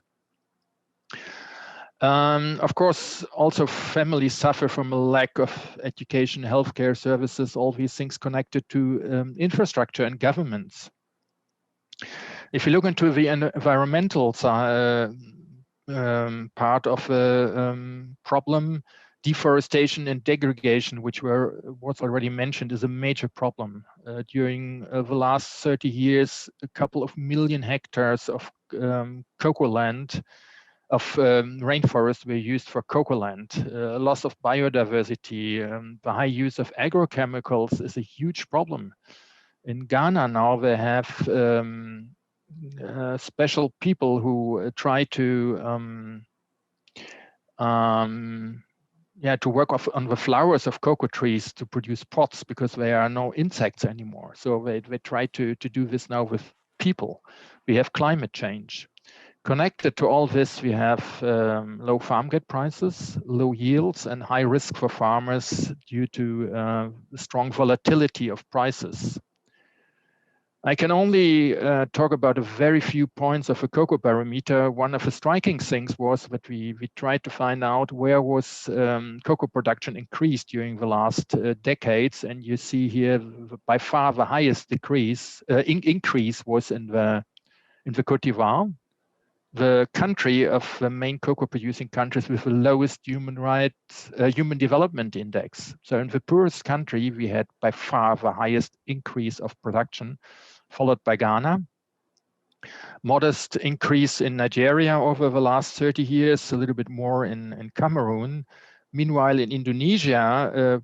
Of course, also families suffer from a lack of education, healthcare services, all these things connected to infrastructure and governments. If you look into the environmental part of the problem, deforestation and degradation, which was already mentioned, is a major problem. During the last 30 years, a couple of million hectares of cocoa land of rainforest were used for cocoa land. Loss of biodiversity, the high use of agrochemicals is a huge problem. In Ghana now they have special people who try to work on the flowers of cocoa trees to produce pots because there are no insects anymore. So they try to do this now with people. We have climate change. Connected to all this, we have low farm gate prices, low yields, and high risk for farmers due to the strong volatility of prices. I can only talk about a very few points of a cocoa barometer. One of the striking things was that we tried to find out where was cocoa production increased during the last decades, and you see here by far the highest increase was in the Cote d'Ivoire, the country of the main cocoa producing countries with the lowest human development index. So in the poorest country, we had by far the highest increase of production, followed by Ghana. Modest increase in Nigeria over the last 30 years, a little bit more in Cameroon. Meanwhile, in Indonesia,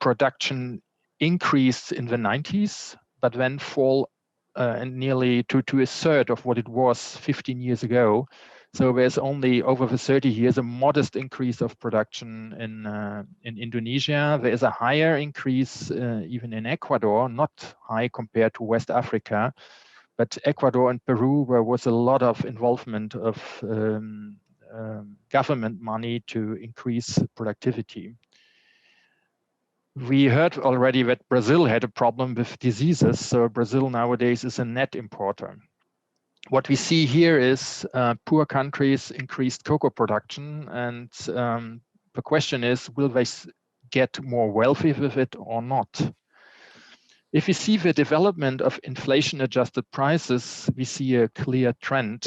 production increased in the 90s, but then fall and nearly to a third of what it was 15 years ago. So there's only over the 30 years a modest increase of production in Indonesia. There is a higher increase even in Ecuador, not high compared to West Africa, but Ecuador and Peru, where was a lot of involvement of government money to increase productivity. We heard already that Brazil had a problem with diseases, so Brazil nowadays is a net importer. What we see here is poor countries increased cocoa production, and the question is, will they get more wealthy with it or not? If we see the development of inflation-adjusted prices, we see a clear trend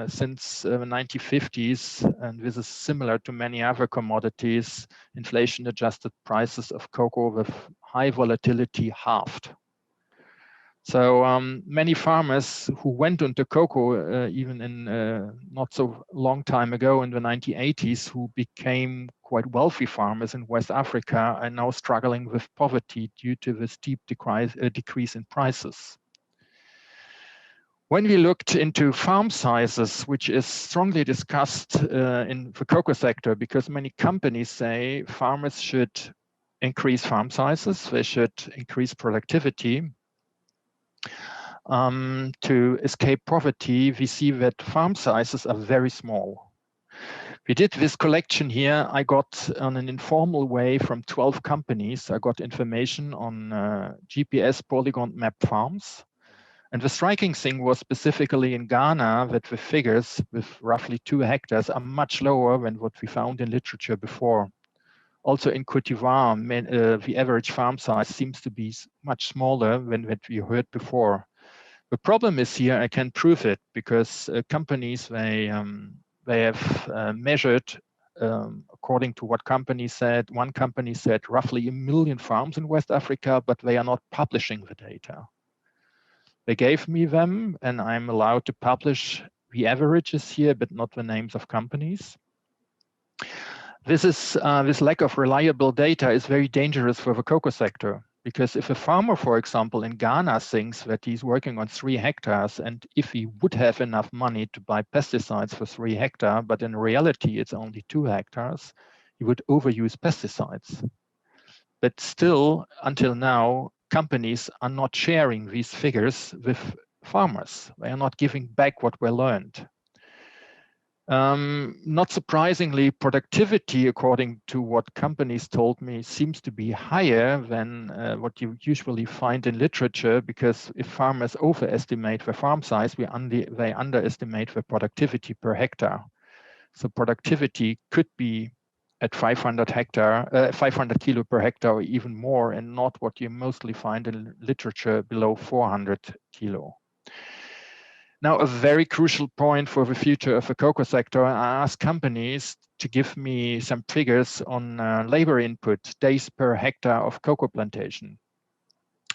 since the 1950s, and this is similar to many other commodities. Inflation-adjusted prices of cocoa with high volatility halved. So many farmers who went into cocoa even in not so long time ago in the 1980s, who became quite wealthy farmers in West Africa, are now struggling with poverty due to the steep decrease in prices. When we looked into farm sizes, which is strongly discussed in the cocoa sector, because many companies say farmers should increase farm sizes, they should increase productivity. To escape poverty, we see that farm sizes are very small. We did this collection here. I got on an informal way from 12 companies. I got information on GPS polygon map farms. And the striking thing was specifically in Ghana that the figures with roughly 2 hectares are much lower than what we found in literature before. Also in Côte d'Ivoire, the average farm size seems to be much smaller than what we heard before. The problem is here, I can prove it, because companies, they have measured, according to what company said, one company said roughly 1 million farms in West Africa, but they are not publishing the data. They gave me them, and I'm allowed to publish the averages here, but not the names of companies. This lack of reliable data is very dangerous for the cocoa sector, because if a farmer, for example, in Ghana thinks that he's working on 3 hectares, and if he would have enough money to buy pesticides for 3 hectares, but in reality it's only 2 hectares, he would overuse pesticides. But still, until now, companies are not sharing these figures with farmers. They are not giving back what we learned. Not surprisingly, productivity, according to what companies told me, seems to be higher than what you usually find in literature, because if farmers overestimate the farm size, they underestimate the productivity per hectare. So productivity could be at 500 kilo per hectare or even more, and not what you mostly find in literature below 400 kilo. Now, a very crucial point for the future of the cocoa sector, I asked companies to give me some figures on labor input, days per hectare of cocoa plantation.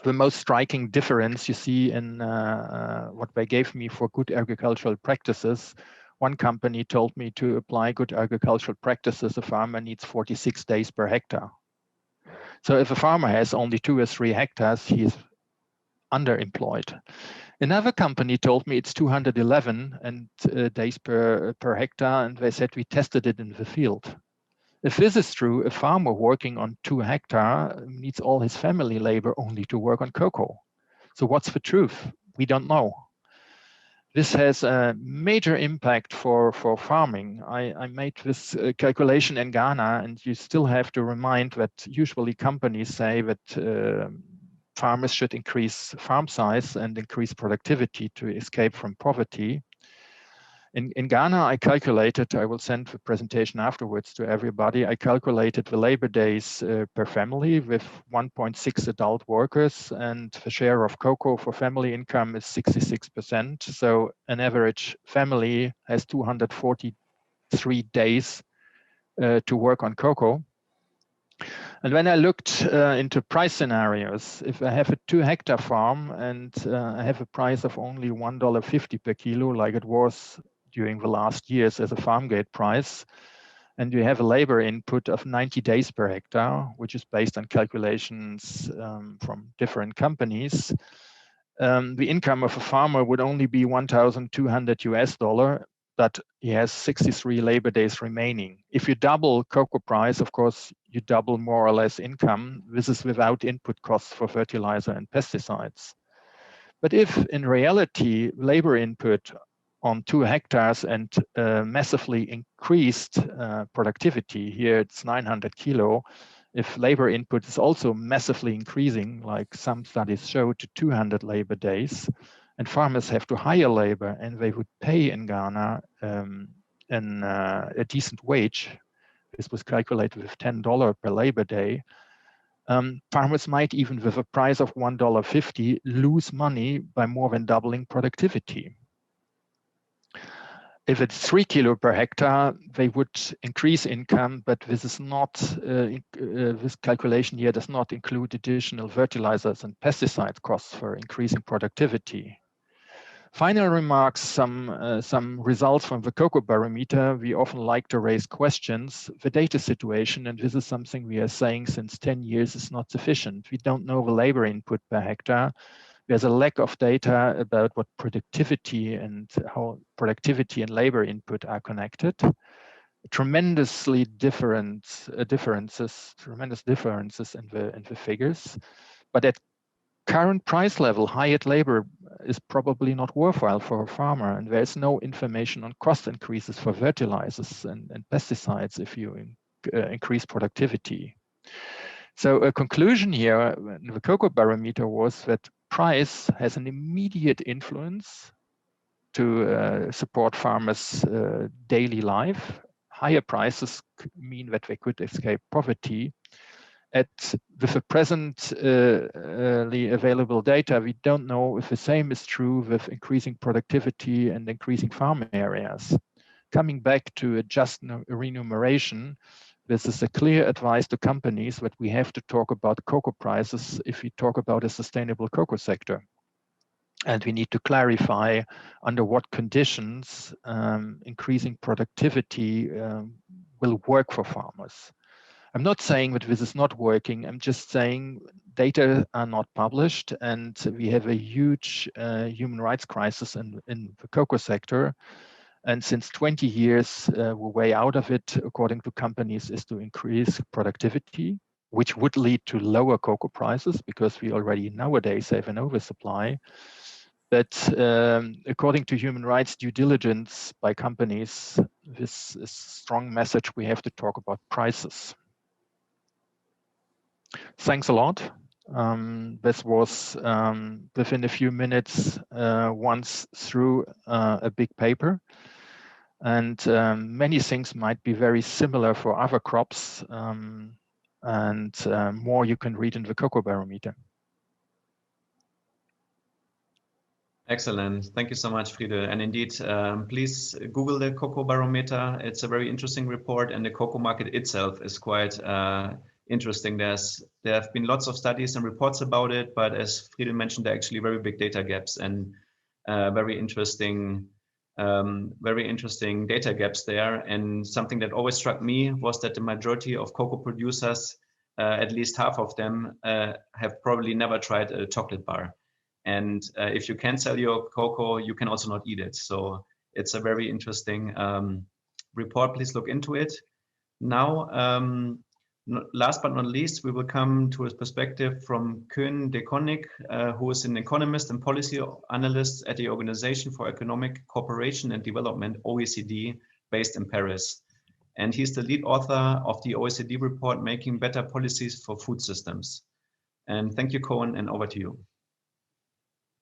The most striking difference you see in what they gave me for good agricultural practices. One company told me to apply good agricultural practices, a farmer needs 46 days per hectare. So if a farmer has only 2 or 3 hectares, he is underemployed. Another company told me it's 211 days per hectare, and they said we tested it in the field. If this is true, a farmer working on 2 hectares needs all his family labor only to work on cocoa. So what's the truth? We don't know. This has a major impact for farming. I made this calculation in Ghana, and you still have to remind that usually companies say that farmers should increase farm size and increase productivity to escape from poverty. In Ghana, I calculated, I will send the presentation afterwards to everybody, I calculated the labor days per family with 1.6 adult workers, and the share of cocoa for family income is 66%. So an average family has 243 days to work on cocoa. And when I looked into price scenarios, if I have a 2 hectare farm and I have a price of only $1.50 per kilo, like it was during the last years as a farm gate price, and you have a labor input of 90 days per hectare, which is based on calculations from different companies, the income of a farmer would only be $1,200, but he has 63 labor days remaining. If you double cocoa price, of course, you double more or less income. This is without input costs for fertilizer and pesticides. But if in reality, labor input on 2 hectares and massively increased productivity, here it's 900 kilo, if labor input is also massively increasing, like some studies show, to 200 labor days, and farmers have to hire labor, and they would pay in Ghana a decent wage. This was calculated with $10 per labor day. Farmers might, even with a price of $1.50, lose money by more than doubling productivity. If it's 3 kilo per hectare, they would increase income, but this is not, this calculation here does not include additional fertilizers and pesticide costs for increasing productivity. Final remarks, some results from the cocoa barometer. We often like to raise questions. The data situation, and this is something we are saying since 10 years, is not sufficient. We don't know the labor input per hectare. There's a lack of data about what productivity and how productivity and labor input are connected. Tremendous differences in the figures. But at current price level, hired labor is probably not worthwhile for a farmer, and there's no information on cost increases for fertilizers and pesticides if you increase productivity. So a conclusion here in the cocoa barometer was that price has an immediate influence to support farmers' daily life. higher prices mean that they could escape poverty. With the presently available data, we don't know if the same is true with increasing productivity and increasing farm areas. Coming back to a just remuneration, this is a clear advice to companies that we have to talk about cocoa prices if we talk about a sustainable cocoa sector. And we need to clarify under what conditions increasing productivity will work for farmers. I'm not saying that this is not working. I'm just saying data are not published, and we have a huge human rights crisis in the cocoa sector. And since 20 years, the way out of it, according to companies, is to increase productivity, which would lead to lower cocoa prices because we already nowadays have an oversupply. But according to human rights due diligence by companies, this is a strong message. We have to talk about prices. Thanks a lot. This was within a few minutes once through a big paper. And many things might be very similar for other crops, and more you can read in the Cocoa Barometer. Excellent. Thank you so much, Friede. And indeed, please Google the Cocoa Barometer. It's a very interesting report, and the cocoa market itself is quite interesting. There have been lots of studies and reports about it, but as Friede mentioned, there are actually very big data gaps and very interesting data gaps there. And something that always struck me was that the majority of cocoa producers, at least half of them, have probably never tried a chocolate bar. And if you can sell your cocoa, you can also not eat it. So it's a very interesting report. Please look into it. Now, last but not least, we will come to a perspective from Koen de Koninck, who is an economist and policy analyst at the Organization for Economic Cooperation and Development, OECD, based in Paris. And he's the lead author of the OECD report, Making Better Policies for Food Systems. And thank you, Koen, and over to you.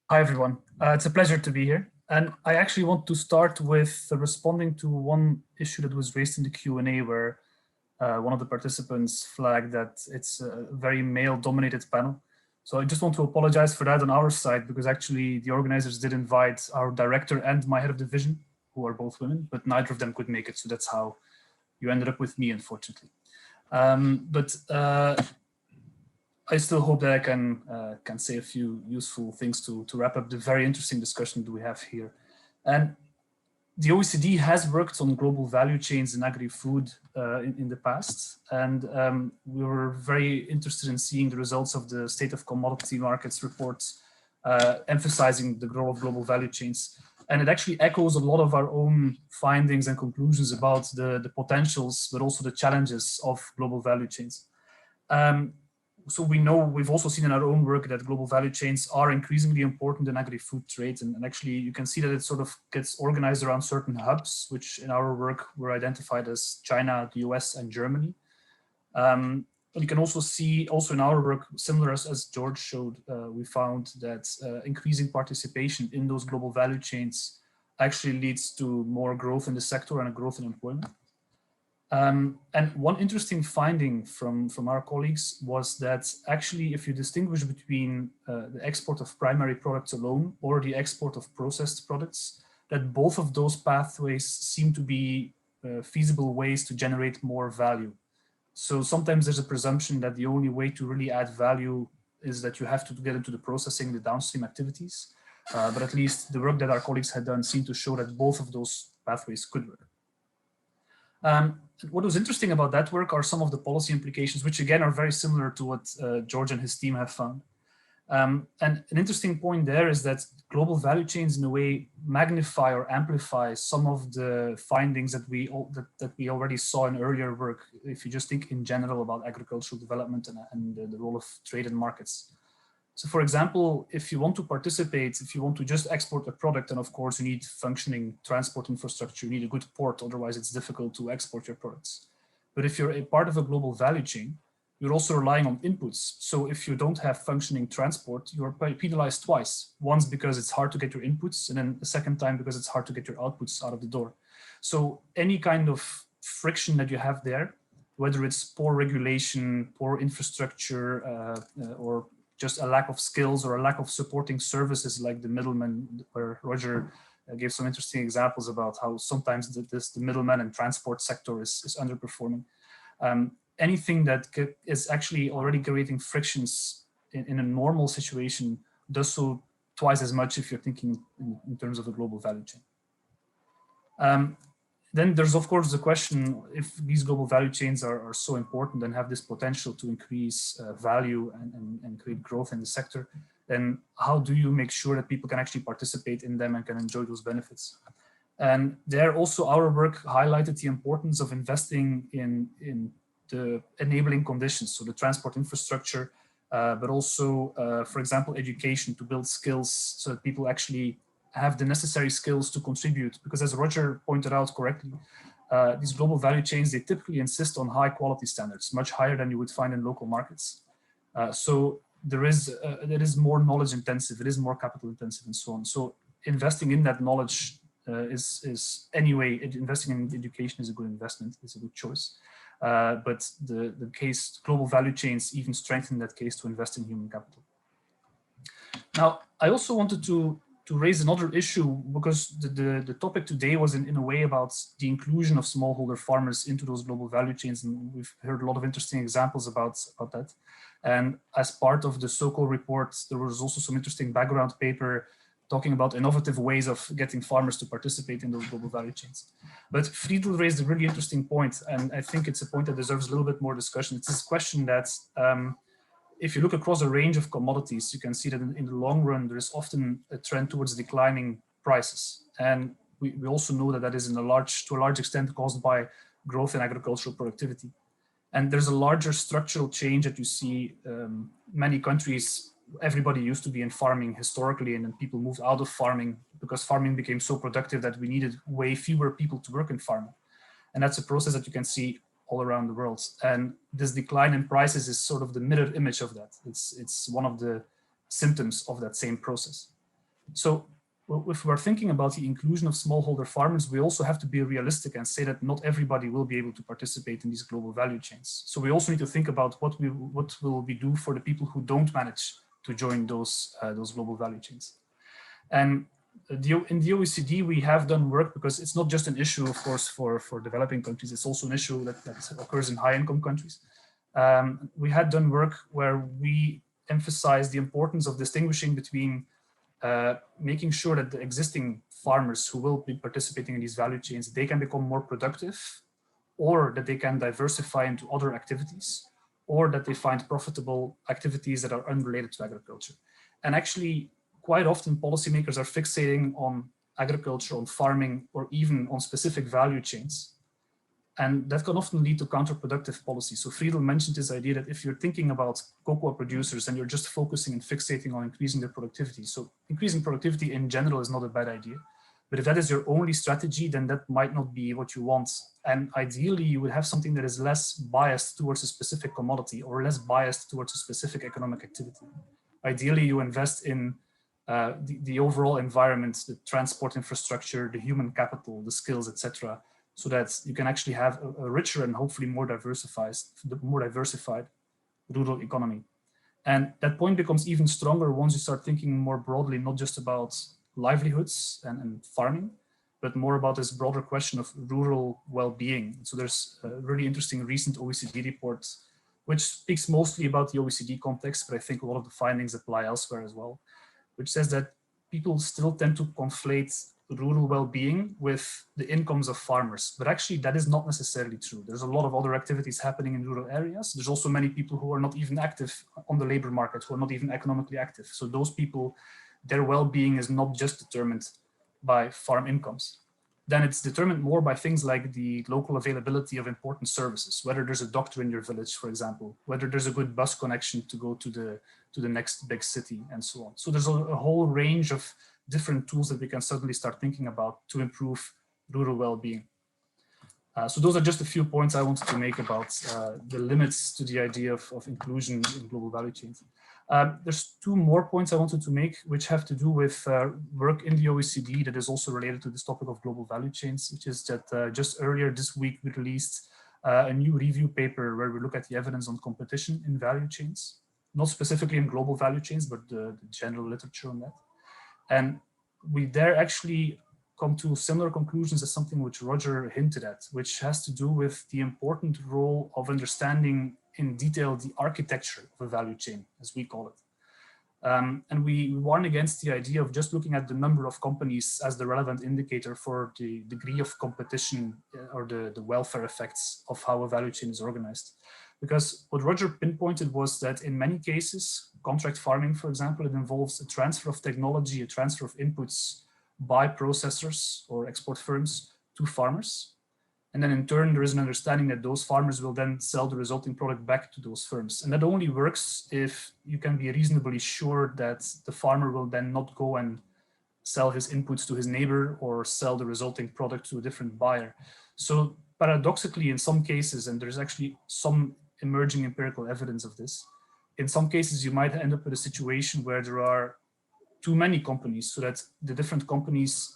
Hi, everyone. It's a pleasure to be here. And I actually want to start with responding to one issue that was raised in the Q&A where one of the participants flagged that it's a very male-dominated panel. So I just want to apologize for that on our side, because actually the organizers did invite our director and my head of division, who are both women, but neither of them could make it. So that's how you ended up with me, unfortunately. I still hope that I can say a few useful things to wrap up the very interesting discussion that we have here. And the OECD has worked on global value chains in agri-food in the past. And we were very interested in seeing the results of the State of Commodity Markets report, emphasizing the role of global value chains. And it actually echoes a lot of our own findings and conclusions about the potentials, but also the challenges of global value chains. So we know, we've also seen in our own work that global value chains are increasingly important in agri-food trade. And actually you can see that it sort of gets organized around certain hubs, which in our work were identified as China, the US, and Germany. But you can also see, also in our work, similar as George showed, we found that increasing participation in those global value chains actually leads to more growth in the sector and a growth in employment. And one interesting finding from our colleagues was that actually if you distinguish between the export of primary products alone or the export of processed products, that both of those pathways seem to be feasible ways to generate more value. So sometimes there's a presumption that the only way to really add value is that you have to get into the processing, the downstream activities. But at least the work that our colleagues had done seemed to show that both of those pathways could work. What was interesting about that work are some of the policy implications, which again are very similar to what George and his team have found. And an interesting point there is that global value chains in a way magnify or amplify some of the findings that we already saw in earlier work, if you just think in general about agricultural development and the role of trade and markets. So for example, if you want to participate, if you want to just export a product, then of course you need functioning transport infrastructure, you need a good port, otherwise it's difficult to export your products. But if you're a part of a global value chain, you're also relying on inputs. So if you don't have functioning transport, you're penalized twice. Once because it's hard to get your inputs, and then the second time because it's hard to get your outputs out of the door. So any kind of friction that you have there, whether it's poor regulation, poor infrastructure, or just a lack of skills or a lack of supporting services like the middleman, where Roger gave some interesting examples about how sometimes the middleman and transport sector is underperforming. Anything that is actually already creating frictions in a normal situation does so twice as much if you're thinking in terms of a global value chain. Then there's of course the question, if these global value chains are so important and have this potential to increase value and create growth in the sector, then how do you make sure that people can actually participate in them and can enjoy those benefits? And there also our work highlighted the importance of investing in the enabling conditions, so the transport infrastructure, but also, for example, education, to build skills so that people actually have the necessary skills to contribute. Because as Roger pointed out correctly, these global value chains, they typically insist on high quality standards, much higher than you would find in local markets. So there is more knowledge intensive, it is more capital intensive and so on. So investing in that knowledge is anyway, investing in education is a good investment, it's a good choice. But the case, global value chains even strengthen that case to invest in human capital. Now, I also wanted to raise another issue, because the topic today was in a way about the inclusion of smallholder farmers into those global value chains, and we've heard a lot of interesting examples about that. And as part of the SOCO report, there was also some interesting background paper talking about innovative ways of getting farmers to participate in those global value chains. But Friedel raised a really interesting point, and I think it's a point that deserves a little bit more discussion. It's this question that if you look across a range of commodities, you can see that in the long run, there is often a trend towards declining prices. And we also know that that is to a large extent caused by growth in agricultural productivity. And there's a larger structural change that you see. Many countries, everybody used to be in farming historically, and then people moved out of farming because farming became so productive that we needed way fewer people to work in farming. And that's a process that you can see all around the world. And this decline in prices is sort of the mirror image of that. It's one of the symptoms of that same process. So if we're thinking about the inclusion of smallholder farmers, we also have to be realistic and say that not everybody will be able to participate in these global value chains. So we also need to think about what will we do for the people who don't manage to join those global value chains. And in the OECD, we have done work, because it's not just an issue, of course, for developing countries, it's also an issue that occurs in high-income countries. We had done work where we emphasized the importance of distinguishing between making sure that the existing farmers who will be participating in these value chains, they can become more productive, or that they can diversify into other activities, or that they find profitable activities that are unrelated to agriculture. And actually, quite often policymakers are fixating on agriculture, on farming, or even on specific value chains. And that can often lead to counterproductive policy. So Friedel mentioned this idea that if you're thinking about cocoa producers and you're just focusing and fixating on increasing their productivity, so increasing productivity in general is not a bad idea. But if that is your only strategy, then that might not be what you want. And ideally, you would have something that is less biased towards a specific commodity or less biased towards a specific economic activity. Ideally, you invest in the overall environment, the transport infrastructure, the human capital, the skills, etc., so that you can actually have a richer and hopefully more diversified rural economy. And that point becomes even stronger once you start thinking more broadly, not just about livelihoods and farming, but more about this broader question of rural well-being. So there's a really interesting recent OECD report, which speaks mostly about the OECD context, but I think a lot of the findings apply elsewhere as well, which says that people still tend to conflate rural well-being with the incomes of farmers. But actually, that is not necessarily true. There's a lot of other activities happening in rural areas. There's also many people who are not even active on the labor market, who are not even economically active. So those people, their well-being is not just determined by farm incomes. Then it's determined more by things like the local availability of important services, whether there's a doctor in your village, for example, whether there's a good bus connection to go to the next big city, and so on. So there's a whole range of different tools that we can suddenly start thinking about to improve rural well-being. So those are just a few points I wanted to make about the limits to the idea of inclusion in global value chains. There's two more points I wanted to make, which have to do with work in the OECD that is also related to this topic of global value chains, which is that just earlier this week we released a new review paper where we look at the evidence on competition in value chains, not specifically in global value chains, but the general literature on that. And we there actually come to similar conclusions as something which Roger hinted at, which has to do with the important role of understanding in detail the architecture of a value chain, as we call it. And we warn against the idea of just looking at the number of companies as the relevant indicator for the degree of competition or the welfare effects of how a value chain is organized. Because what Roger pinpointed was that in many cases, contract farming, for example, it involves a transfer of technology, a transfer of inputs by processors or export firms to farmers. And then in turn, there is an understanding that those farmers will then sell the resulting product back to those firms. And that only works if you can be reasonably sure that the farmer will then not go and sell his inputs to his neighbor or sell the resulting product to a different buyer. So paradoxically, in some cases, and there's actually some emerging empirical evidence of this, in some cases, you might end up with a situation where there are too many companies, so that the different companies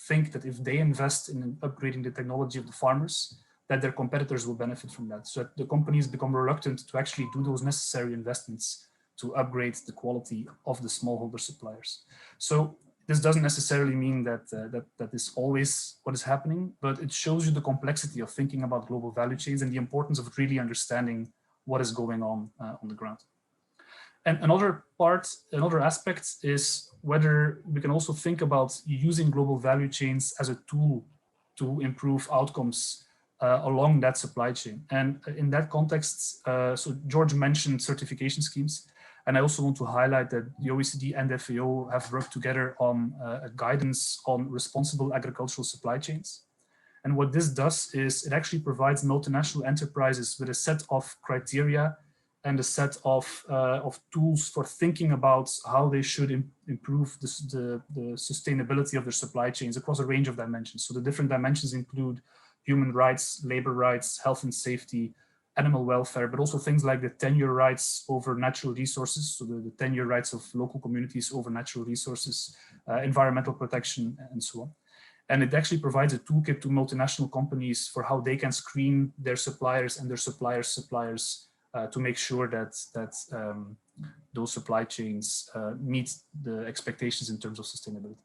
think that if they invest in upgrading the technology of the farmers, that their competitors will benefit from that. So that the companies become reluctant to actually do those necessary investments to upgrade the quality of the smallholder suppliers. So this doesn't necessarily mean that that is always what is happening, but it shows you the complexity of thinking about global value chains and the importance of really understanding what is going on the ground. And another aspect is whether we can also think about using global value chains as a tool to improve outcomes along that supply chain. And in that context, so George mentioned certification schemes. And I also want to highlight that the OECD and FAO have worked together on a guidance on responsible agricultural supply chains. And what this does is it actually provides multinational enterprises with a set of criteria and a set of tools for thinking about how they should improve the sustainability of their supply chains across a range of dimensions. So the different dimensions include human rights, labor rights, health and safety, animal welfare, but also things like the tenure rights over natural resources, so the tenure rights of local communities over natural resources, environmental protection, and so on. And it actually provides a toolkit to multinational companies for how they can screen their suppliers and their suppliers' suppliers to make sure that those supply chains meet the expectations in terms of sustainability.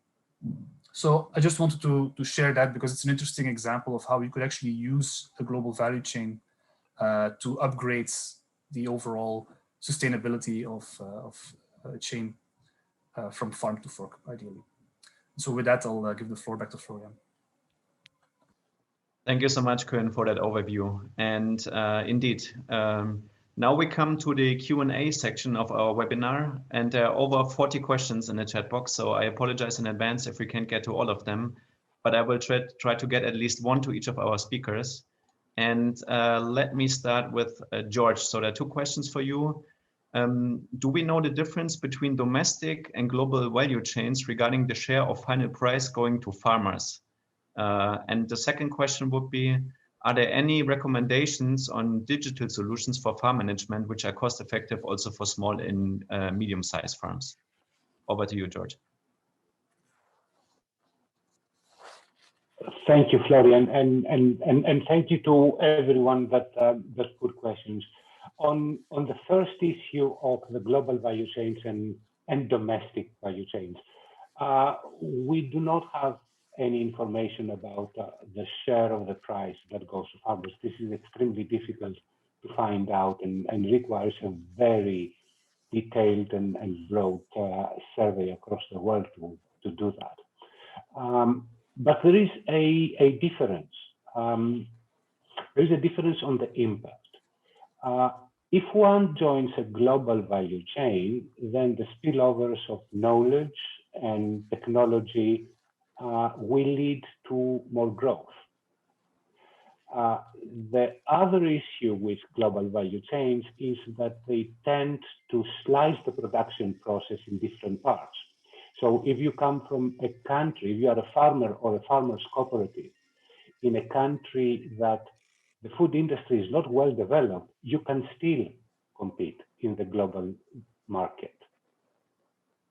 So I just wanted to share that because it's an interesting example of how you could actually use a global value chain to upgrade the overall sustainability of a chain from farm to fork, ideally. So with that, I'll give the floor back to Florian. Thank you so much, Koen, for that overview. And indeed, now we come to the Q&A section of our webinar, and there are over 40 questions in the chat box, so I apologize in advance if we can't get to all of them, but I will try to get at least one to each of our speakers. And let me start with George. So there are two questions for you. Do we know the difference between domestic and global value chains regarding the share of final price going to farmers? And the second question would be, are there any recommendations on digital solutions for farm management which are cost effective also for small and medium-sized farms? Over to you, George. Thank you, Florian, and thank you to everyone that put questions. On the first issue of the global value chains and domestic value chains, we do not have any information about the share of the price that goes to farmers. This is extremely difficult to find out and requires a very detailed and broad survey across the world to do that. But there is a difference. There is a difference on the impact. If one joins a global value chain, then the spillovers of knowledge and technology will lead to more growth. The other issue with global value chains is that they tend to slice the production process in different parts. So if you come from a country, if you are a farmer or a farmer's cooperative in a country that the food industry is not well developed, you can still compete in the global market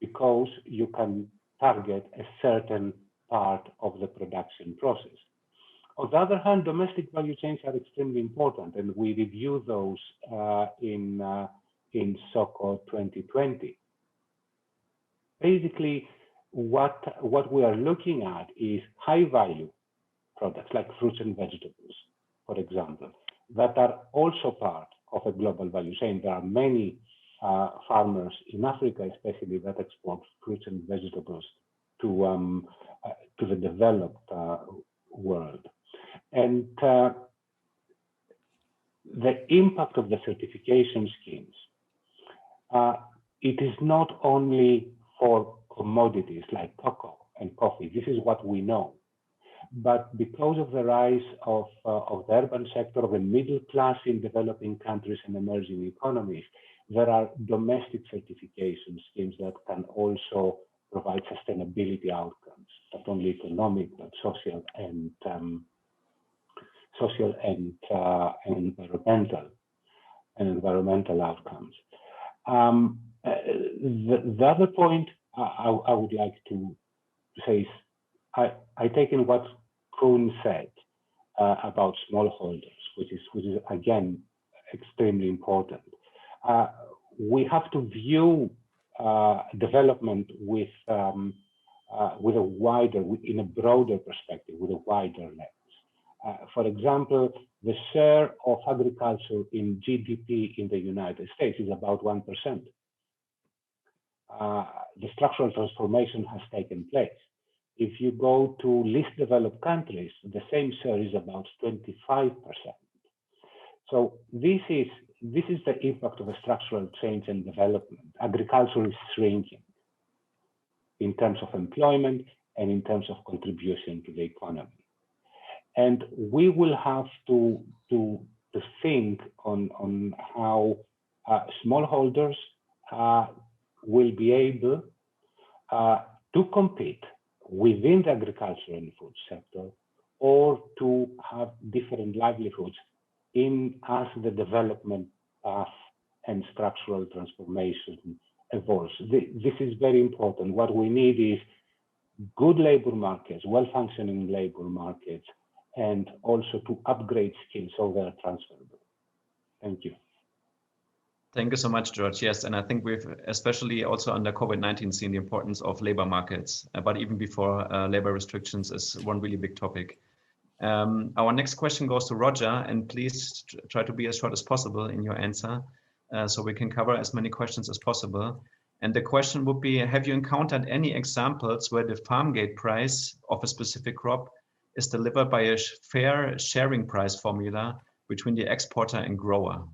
because you can target a certain part of the production process. On the other hand, domestic value chains are extremely important, and we review those in SOCO 2020. Basically, what we are looking at is high value products like fruits and vegetables, for example, that are also part of a global value chain. There are many farmers in Africa, especially, that export fruits and vegetables to the developed world. And the impact of the certification schemes, it is not only for commodities like cocoa and coffee. This is what we know. But because of the rise of the urban sector, of the middle class in developing countries and emerging economies, there are domestic certification schemes that can also provide sustainability outcomes, not only economic, but social and environmental outcomes. The other point I would like to say is I take in what Koen said about smallholders, which is again extremely important. We have to view development with a wider, in a broader perspective, with a wider lens. For example, the share of agriculture in GDP in the United States is about 1%. The structural transformation has taken place. If you go to least developed countries, the same share is about 25%. So this is the impact of a structural change and development. Agriculture is shrinking in terms of employment and in terms of contribution to the economy. And we will have to think on how smallholders will be able to compete within the agriculture and food sector, or to have different livelihoods as the development path and structural transformation evolves. This is very important. What we need is good labor markets, well-functioning labor markets, and also to upgrade skills so they are transferable. Thank you. Thank you so much, George. Yes, and I think we've especially also under COVID-19 seen the importance of labor markets, but even before labor restrictions is one really big topic. Our next question goes to Roger, and please try to be as short as possible in your answer so we can cover as many questions as possible. And the question would be, have you encountered any examples where the farm gate price of a specific crop is delivered by a fair sharing price formula between the exporter and grower?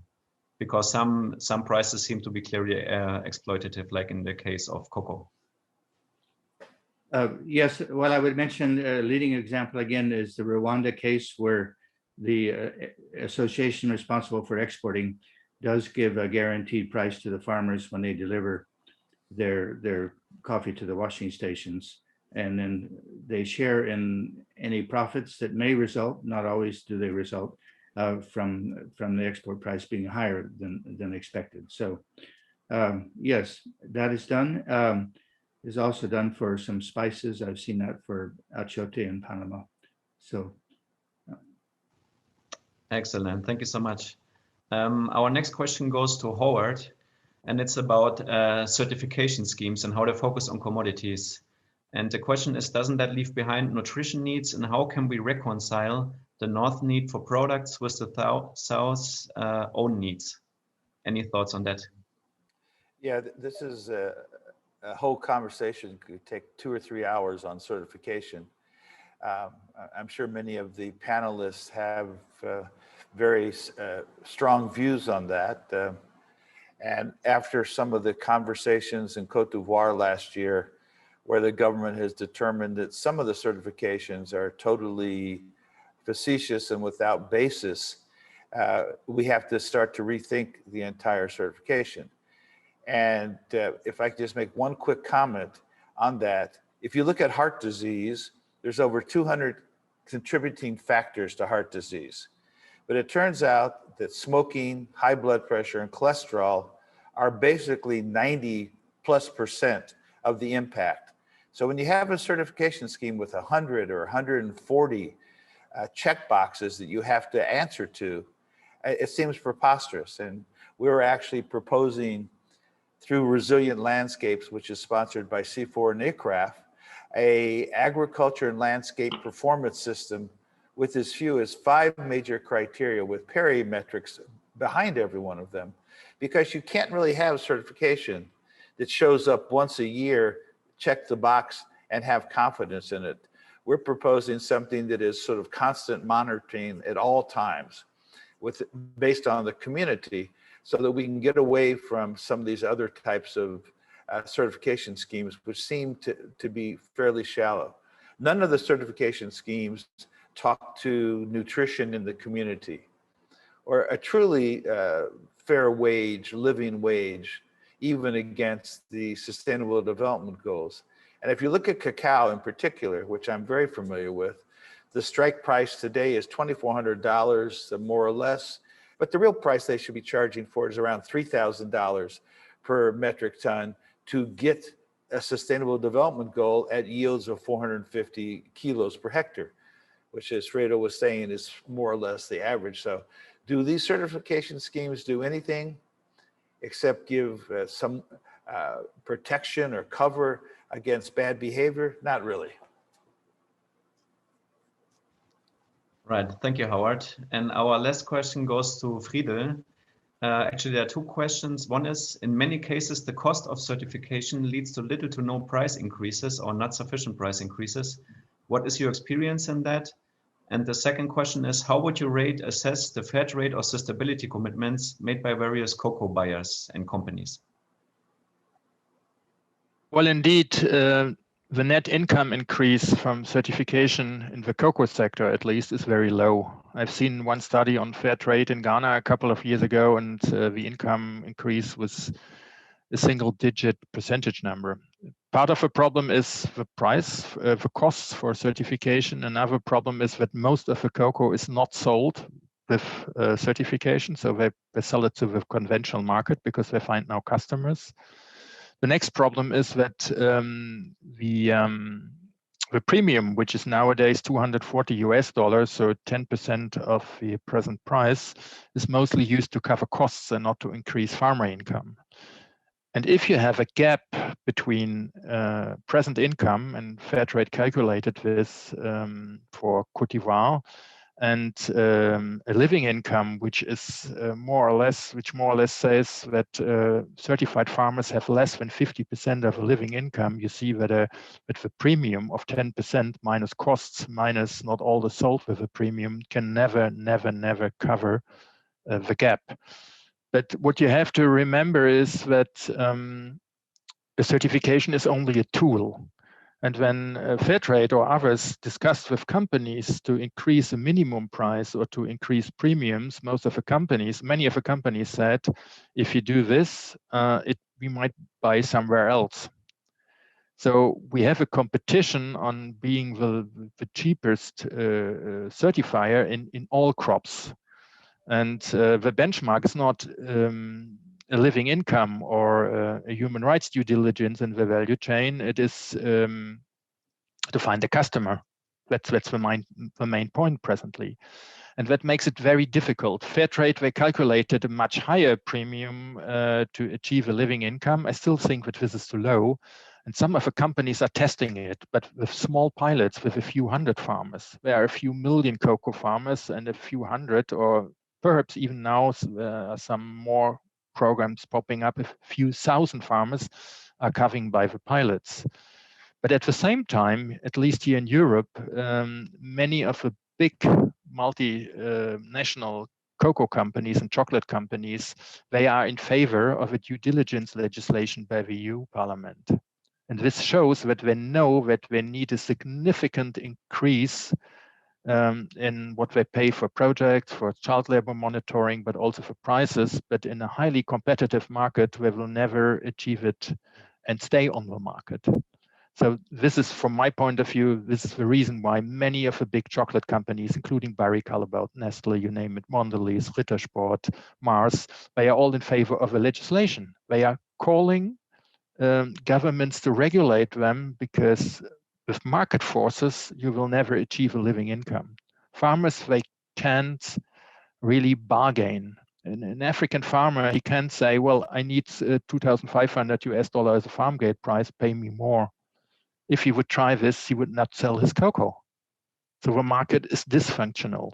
Because some prices seem to be clearly exploitative, like in the case of cocoa. Yes, well, I would mention a leading example again is the Rwanda case, where the association responsible for exporting does give a guaranteed price to the farmers when they deliver their coffee to the washing stations. And then they share in any profits that may result, not always do they result, from the export price being higher than expected. So yes, that is done. Is also done for some spices. I've seen that for achote in Panama. So excellent, thank you so much. Our next question goes to Howard, and it's about certification schemes and how they focus on commodities. And the question is, doesn't that leave behind nutrition needs, and how can we reconcile the North need for products with the South's own needs? Any thoughts on that? Yeah, this is a whole conversation. Could take 2 or 3 hours on certification. I'm sure many of the panelists have very strong views on that. And after some of the conversations in Cote d'Ivoire last year, where the government has determined that some of the certifications are totally facetious and without basis, we have to start to rethink the entire certification. And if I could just make one quick comment on that, if you look at heart disease, there's over 200 contributing factors to heart disease. But it turns out that smoking, high blood pressure, and cholesterol are basically 90+% of the impact. So when you have a certification scheme with 100 or 140 check boxes that you have to answer to, it seems preposterous. And we were actually proposing through Resilient Landscapes, which is sponsored by C4 and ICRAF, a agriculture and landscape performance system with as few as 5 major criteria with parametrics behind every one of them, because you can't really have certification that shows up once a year, check the box, and have confidence in it. We're proposing something that is sort of constant monitoring at all times based on the community, so that we can get away from some of these other types of certification schemes, which seem to be fairly shallow. None of the certification schemes talk to nutrition in the community or a truly fair wage, living wage, even against the Sustainable Development Goals. And if you look at cacao in particular, which I'm very familiar with, the strike price today is $2,400, more or less, but the real price they should be charging for is around $3,000 per metric ton to get a Sustainable Development Goal at yields of 450 kilos per hectare, which, as Fredo was saying, is more or less the average. So do these certification schemes do anything except give some protection or cover against bad behavior? Not really. Right, thank you, Howard. And our last question goes to Friedel. Actually, there are 2 questions. One is, in many cases, the cost of certification leads to little to no price increases or not sufficient price increases. What is your experience in that? And the second question is, how would you assess the fair trade or sustainability commitments made by various cocoa buyers and companies? Well, indeed, the net income increase from certification in the cocoa sector, at least, is very low. I've seen one study on fair trade in Ghana a couple of years ago, and the income increase was a single-digit percentage number. Part of the problem is the price, the costs for certification. Another problem is that most of the cocoa is not sold with certification, so they sell it to the conventional market because they find no customers. The next problem is that the premium, which is nowadays $240, so 10% of the present price, is mostly used to cover costs and not to increase farmer income. And if you have a gap between present income and fair trade calculated with for Côte d'Ivoire and a living income, which is more or less says that certified farmers have less than 50% of a living income, you see that with the premium of 10% minus costs minus not all the sold with a premium can never cover the gap. But what you have to remember is that the certification is only a tool. And when fair trade or others discussed with companies to increase the minimum price or to increase premiums, many of the companies said, if you do this, we might buy somewhere else. So we have a competition on being the cheapest certifier in all crops. And the benchmark is not a living income or a human rights due diligence in the value chain. It is to find the customer. That's the main point presently. And that makes it very difficult. Fair trade, they calculated a much higher premium to achieve a living income. I still think that this is too low. And some of the companies are testing it, but with small pilots with a few hundred farmers. There are a few million cocoa farmers and a few hundred, or perhaps even now some more programs popping up, a few thousand farmers are covered by the pilots. But at the same time, at least here in Europe, many of the big multinational cocoa companies and chocolate companies, they are in favor of a due diligence legislation by the EU Parliament. And this shows that they know that they need a significant increase in what they pay for projects, for child labor monitoring, but also for prices. But in a highly competitive market, they will never achieve it and stay on the market. So this is, from my point of view, this is the reason why many of the big chocolate companies, including Barry Callebaut, Nestle, you name it, Mondelez, Rittersport, Mars, they are all in favor of the legislation. They are calling governments to regulate them, because with market forces, you will never achieve a living income. Farmers, they can't really bargain. An African farmer, he can't say, well, I need $2,500 as a farm gate price, pay me more. If he would try this, he would not sell his cocoa. So the market is dysfunctional.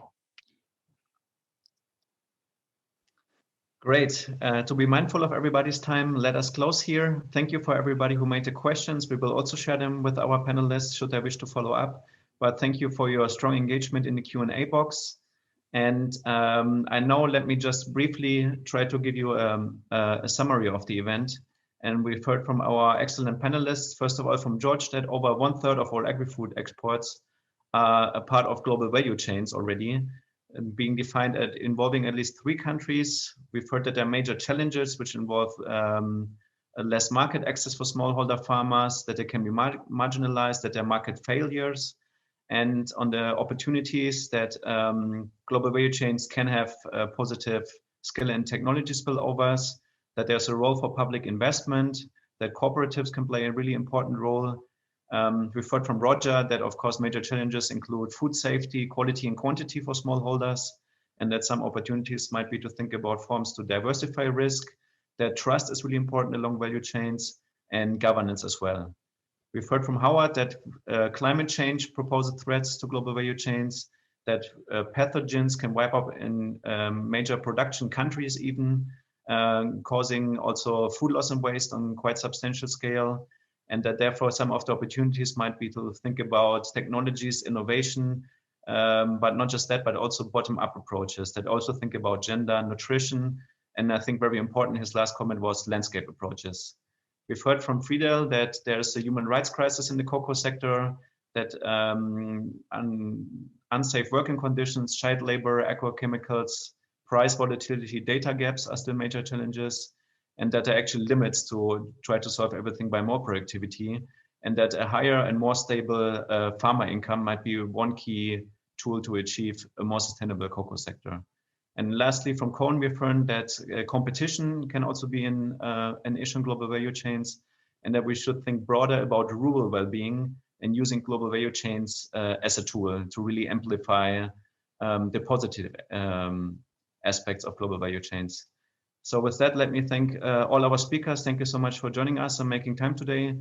Great. To be mindful of everybody's time, let us close here. Thank you for everybody who made the questions. We will also share them with our panelists should they wish to follow up. But thank you for your strong engagement in the Q&A box. And I know, let me just briefly try to give you a summary of the event. And we've heard from our excellent panelists, first of all from George, that over 1/3 of all agri-food exports are a part of global value chains already, being defined as involving at least 3 countries. We've heard that there are major challenges which involve less market access for smallholder farmers, that they can be marginalized, that there are market failures, and on the opportunities that global value chains can have positive skill and technology spillovers, that there's a role for public investment, that cooperatives can play a really important role. We've heard from Roger that, of course, major challenges include food safety, quality and quantity for smallholders, and that some opportunities might be to think about forms to diversify risk, that trust is really important along value chains, and governance as well. We've heard from Howard that climate change poses threats to global value chains, that pathogens can wipe up in major production countries even, causing also food loss and waste on quite substantial scale, and that therefore some of the opportunities might be to think about technologies, innovation, but not just that, but also bottom-up approaches that also think about gender, nutrition, and I think very important, his last comment was landscape approaches. We've heard from Friedel that there's a human rights crisis in the cocoa sector, that unsafe working conditions, child labor, agrochemicals, price volatility, data gaps are still major challenges, and that there are actually limits to try to solve everything by more productivity, and that a higher and more stable farmer income might be one key tool to achieve a more sustainable cocoa sector. And lastly, from Cohen, we've learned that competition can also be an issue in global value chains, and that we should think broader about rural well-being and using global value chains as a tool to really amplify the positive aspects of global value chains. So with that, let me thank all our speakers. Thank you so much for joining us and making time today.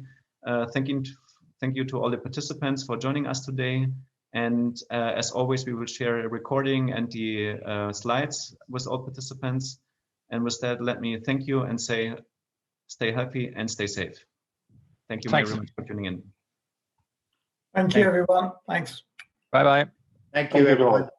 Thank you to all the participants for joining us today. And as always, we will share a recording and the slides with all participants. And with that, let me thank you and say, stay healthy and stay safe. Thank you very much for tuning in. Thank you, everyone. Thanks. Bye-bye. Thank you, everyone.